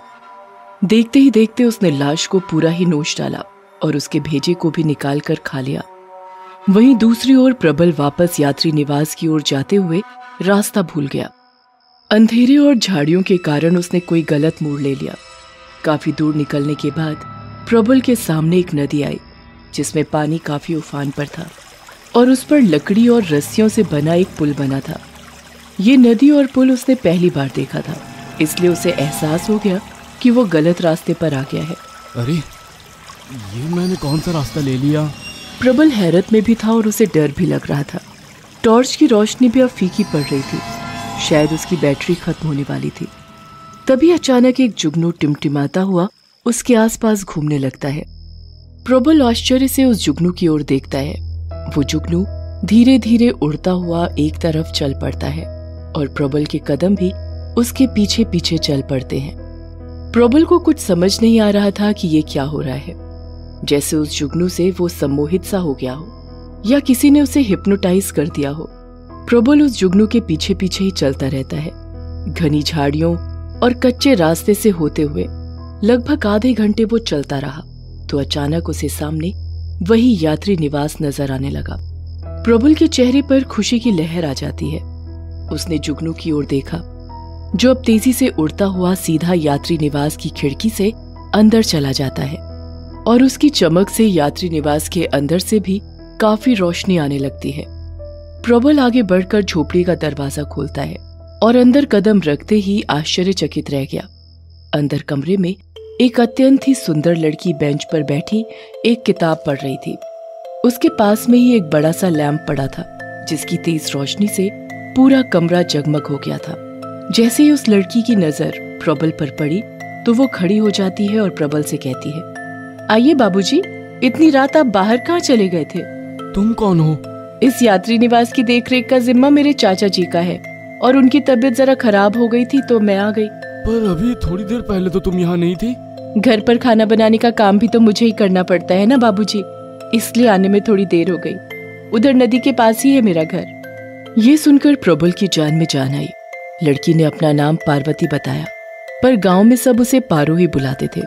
देखते ही देखते उसने लाश को पूरा ही नोच डाला और उसके भेजे को भी निकाल कर खा लिया। वहीं दूसरी ओर प्रबल वापस यात्री निवास की ओर जाते हुए रास्ता भूल गया। अंधेरे और झाड़ियों के कारण उसने कोई गलत मोड़ ले लिया। काफी दूर निकलने के बाद प्रबल के सामने एक नदी आई, जिसमें पानी काफी उफान पर था और उस पर लकड़ी और रस्सियों से बना एक पुल बना था। ये नदी और पुल उसने पहली बार देखा था, इसलिए उसे एहसास हो गया कि वो गलत रास्ते पर आ गया है। अरे, ये मैंने कौन सा रास्ता ले लिया? प्रबल हैरत में भी था और उसे डर भी लग रहा था। टॉर्च की रोशनी भी अब फीकी पड़ रही थी, शायद उसकी बैटरी खत्म होने वाली थी। तभी अचानक एक जुगनू टिमटिमाता हुआ उसके आसपास घूमने लगता है। प्रबल आश्चर्य से उस जुगनू की ओर देखता है। वो जुगनू धीरे धीरे उड़ता हुआ एक तरफ चल पड़ता है और प्रबल के कदम भी उसके पीछे पीछे चल पड़ते हैं। प्रबल को कुछ समझ नहीं आ रहा था कि ये क्या हो रहा है, जैसे उस जुगनू से वो सम्मोहित सा हो गया हो या किसी ने उसे हिप्नोटाइज कर दिया हो। प्रबल उस जुगनू के पीछे पीछे ही चलता रहता है। घनी झाड़ियों और कच्चे रास्ते से होते हुए लगभग आधे घंटे वो चलता रहा तो अचानक उसे सामने वही यात्री निवास नजर आने लगा। प्रबल के चेहरे पर खुशी की लहर आ जाती है। उसने जुगनू की ओर देखा, जो अब तेजी से उड़ता हुआ सीधा यात्री निवास की खिड़की से अंदर चला जाता है और उसकी चमक से यात्री निवास के अंदर से भी काफी रोशनी आने लगती है। प्रबल आगे बढ़कर झोपड़ी का दरवाजा खोलता है और अंदर कदम रखते ही आश्चर्यचकित रह गया। अंदर कमरे में एक अत्यंत ही सुंदर लड़की बेंच पर बैठी एक किताब पढ़ रही थी। उसके पास में ही एक बड़ा सा लैंप पड़ा था जिसकी तेज रोशनी से पूरा कमरा जगमग हो गया था। जैसे ही उस लड़की की नजर प्रबल पर पड़ी तो वो खड़ी हो जाती है और प्रबल से कहती है, आइए बाबूजी, इतनी रात आप बाहर कहाँ चले गए थे? तुम कौन हो? इस यात्री निवास की देखरेख का जिम्मा मेरे चाचा जी का है और उनकी तबीयत जरा खराब हो गई थी तो मैं आ गई। पर अभी थोड़ी देर पहले तो तुम यहाँ नहीं थी। घर पर खाना बनाने का काम भी तो मुझे ही करना पड़ता है ना बाबूजी, इसलिए आने में थोड़ी देर हो गई। उधर नदी के पास ही है मेरा घर। ये सुनकर प्रबल की जान में जान आई। लड़की ने अपना नाम पार्वती बताया, पर गांव में सब उसे पारो ही बुलाते थे।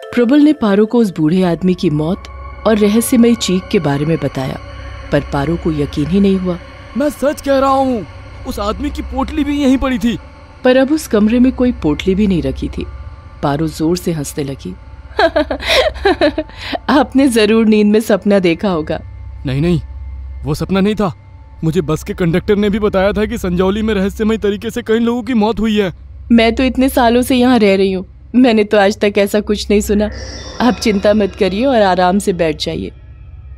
प्रबल ने पारो को उस बूढ़े आदमी की मौत और रहस्यमयी चीख के बारे में बताया, पर पारो को यकीन ही नहीं हुआ। मैं सच कह रहा हूँ, उस आदमी की पोटली भी यहीं पड़ी थी। पर अब उस कमरे में कोई पोटली भी नहीं रखी थी। पारो जोर से हंसने लगी। आपने जरूर नींद में सपना देखा होगा। नहीं, वो सपना नहीं था। मुझे बस के कंडक्टर ने भी बताया था कि संजौली में रहस्यमय तरीके से कई लोगों की मौत हुई है। मैं तो इतने सालों से यहाँ रह रही हूँ, मैंने तो आज तक ऐसा कुछ नहीं सुना। आप चिंता मत करिए और आराम से बैठ जाइए।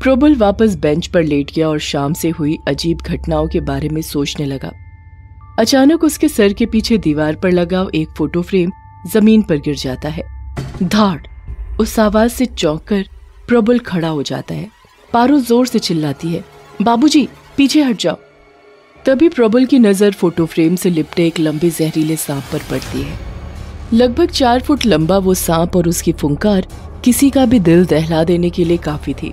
प्रबल वापस बेंच पर लेट गया और शाम से हुई अजीब घटनाओं के बारे में सोचने लगा। अचानक उसके सर के पीछे दीवार पर लगा एक फोटो फ्रेम जमीन पर गिर जाता है। धाड़! उस आवाज से चौंककर प्रबल खड़ा हो जाता है। पारो जोर से चिल्लाती है, बाबूजी पीछे हट जाओ। तभी प्रबल की नजर फोटो फ्रेम से लिपटे एक लंबे जहरीले सांप पर पड़ती है। लगभग 4 फुट लंबा वो सांप और उसकी फुंकार किसी का भी दिल दहला देने के लिए काफी थी।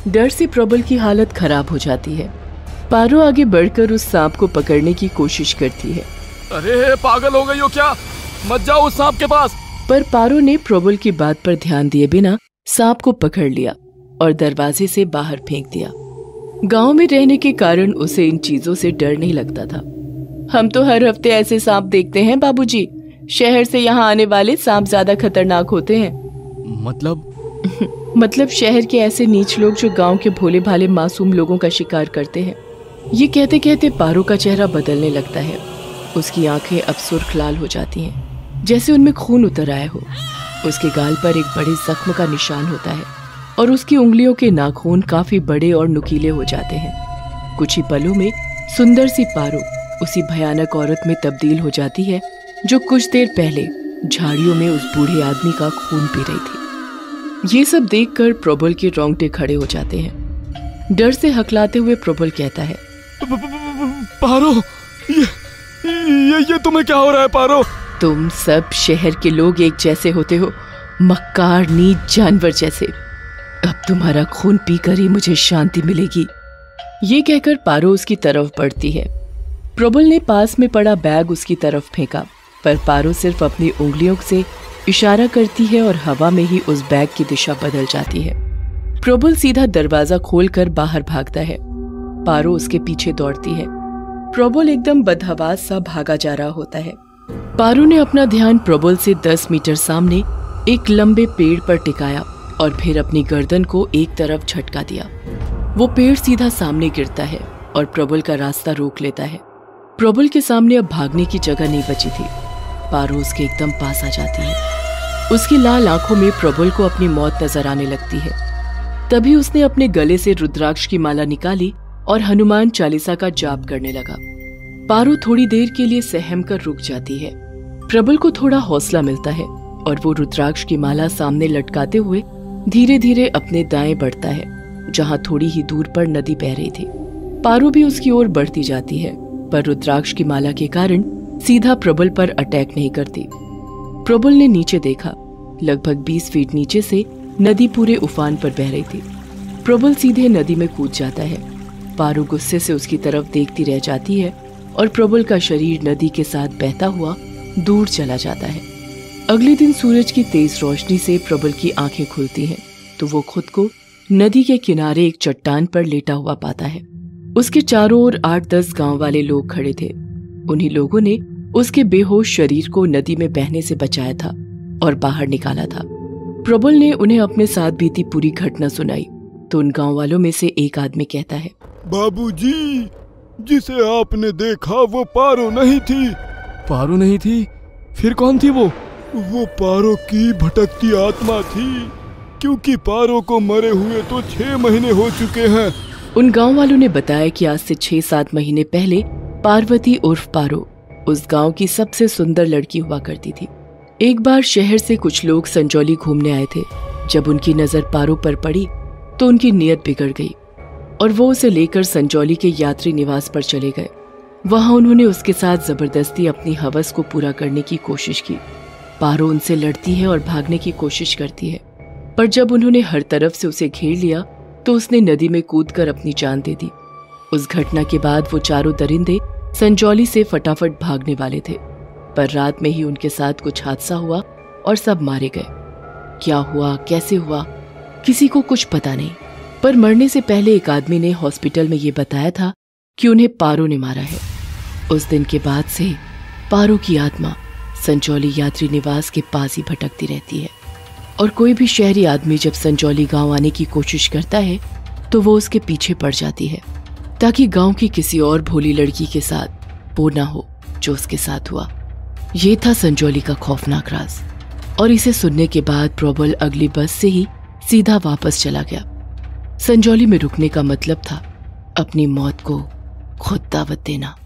डर से प्रबल की हालत खराब हो जाती है। पारो आगे बढ़कर उस सांप को पकड़ने की कोशिश करती है। अरे पागल हो गई हो क्या? मत जाओ उस सांप के पास। पर पारो ने प्रबल की बात पर ध्यान दिए बिना सांप को पकड़ लिया और दरवाजे से बाहर फेंक दिया। गांव में रहने के कारण उसे इन चीजों से डर नहीं लगता था। हम तो हर हफ्ते ऐसे सांप देखते हैं बाबूजी। शहर से यहाँ आने वाले सांप ज्यादा खतरनाक होते हैं। मतलब शहर के ऐसे नीच लोग जो गांव के भोले भाले मासूम लोगों का शिकार करते हैं। ये कहते कहते पारो का चेहरा बदलने लगता है। उसकी आंखें अब सुर्ख लाल हो जाती हैं, जैसे उनमें खून उतर आया हो। उसके गाल पर एक बड़े जख्म का निशान होता है और उसकी उंगलियों के नाखून काफी बड़े और नुकीले हो जाते हैं। कुछ ही पलों में सुंदर सी पारो उसी भयानक औरत में तब्दील हो जाती है जो कुछ देर पहले झाड़ियों में उस बूढ़े आदमी का खून पी रही थी। ये सब देखकर प्रबल के रोंगटे खड़े हो जाते हैं। डर से हकलाते हुए प्रबल कहता है, पारो, ये तुम्हें क्या हो रहा है पारो? तुम सब शहर के लोग एक जैसे होते हो, मक्कार नीच जानवर जैसे। अब तुम्हारा खून पीकर ही मुझे शांति मिलेगी। ये कहकर पारो उसकी तरफ बढ़ती है। प्रबल ने पास में पड़ा बैग उसकी तरफ फेंका, पर पारो सिर्फ अपनी उंगलियों से इशारा करती है और हवा में ही उस बैग की दिशा बदल जाती है। प्रबल सीधा दरवाजा खोलकर बाहर भागता है। पारो उसके पीछे दौड़ती है। प्रबल एकदम बदहवास सा भागा जा रहा होता है। पारो ने अपना ध्यान प्रबल से 10 मीटर सामने एक लंबे पेड़ पर टिकाया और फिर अपनी गर्दन को एक तरफ झटका दिया। वो पेड़ सीधा सामने गिरता है और प्रबल का रास्ता रोक लेता है। प्रबल के सामने अब भागने की जगह नहीं बची थी। पारो उसके एकदम पास आ जाती है। उसकी लाल आंखों में प्रबल को अपनी मौत नजर आने लगती है। तभी उसने अपने गले से रुद्राक्ष की माला निकाली और हनुमान चालीसा का जाप करने लगा। पारो थोड़ी देर के लिए सहम कर रुक जाती है। प्रबल को थोड़ा हौसला मिलता है और वो रुद्राक्ष की माला सामने लटकाते हुए धीरे धीरे अपने दाएं बढ़ता है, जहां थोड़ी ही दूर पर नदी बह रही थी। पारो भी उसकी ओर बढ़ती जाती है, पर रुद्राक्ष की माला के कारण सीधा प्रबल पर अटैक नहीं करती। प्रबल ने नीचे देखा। लगभग 20 फीट नीचे से नदी पूरे उफान पर बह रही थी। प्रबल सीधे नदी में कूद जाता है। पारो गुस्से से उसकी तरफ देखती रह जाती है और प्रबल का शरीर नदी के साथ बहता हुआ दूर चला जाता है। अगले दिन सूरज की तेज रोशनी से प्रबल की आंखें खुलती हैं तो वो खुद को नदी के किनारे एक चट्टान पर लेटा हुआ पाता है। उसके चारों ओर 8-10 गांव वाले लोग खड़े थे। उन्हीं लोगों ने उसके बेहोश शरीर को नदी में बहने से बचाया था और बाहर निकाला था। प्रबल ने उन्हें अपने साथ बीती पूरी घटना सुनाई तो उन गांव वालों में से एक आदमी कहता है, बाबूजी, जिसे आपने देखा वो पारो नहीं थी। पारो नहीं थी? फिर कौन थी वो? वो पारो की भटकती आत्मा थी, क्योंकि पारो को मरे हुए तो 6 महीने हो चुके हैं उन गांव वालों ने बताया कि आज से 6-7 महीने पहले पार्वती उर्फ पारो उस गांव की सबसे सुंदर लड़की हुआ करती थी। एक बार शहर से कुछ लोग संजौली घूमने आए थे। जब उनकी नजर पारो पर पड़ी तो उनकी नीयत बिगड़ गई और वो उसे लेकर संजौली के यात्री निवास पर चले गए। वहां उन्होंने उसके साथ जबरदस्ती अपनी हवस को पूरा करने की कोशिश की। पारो उनसे लड़ती है और भागने की कोशिश करती है, पर जब उन्होंने हर तरफ से उसे घेर लिया तो उसने नदी में कूदकर अपनी जान दे दी। उस घटना के बाद वो चारों दरिंदे संजौली से फटाफट भागने वाले थे, पर रात में ही उनके साथ कुछ हादसा हुआ और सब मारे गए। क्या हुआ, कैसे हुआ, किसी को कुछ पता नहीं, पर मरने से पहले एक आदमी ने हॉस्पिटल में ये बताया था कि उन्हें पारो ने मारा है। उस दिन के बाद से पारो की आत्मा संजौली यात्री निवास के पास ही भटकती रहती है और कोई भी शहरी आदमी जब संजौली गांव आने की कोशिश करता है तो वो उसके पीछे पड़ जाती है, ताकि गांव की किसी और भोली लड़की के साथ वो ना हो जो उसके साथ हुआ। ये था संजौली का खौफनाक राज, और इसे सुनने के बाद प्रबल अगली बस से ही सीधा वापस चला गया। संजौली में रुकने का मतलब था अपनी मौत को खुद दावत देना।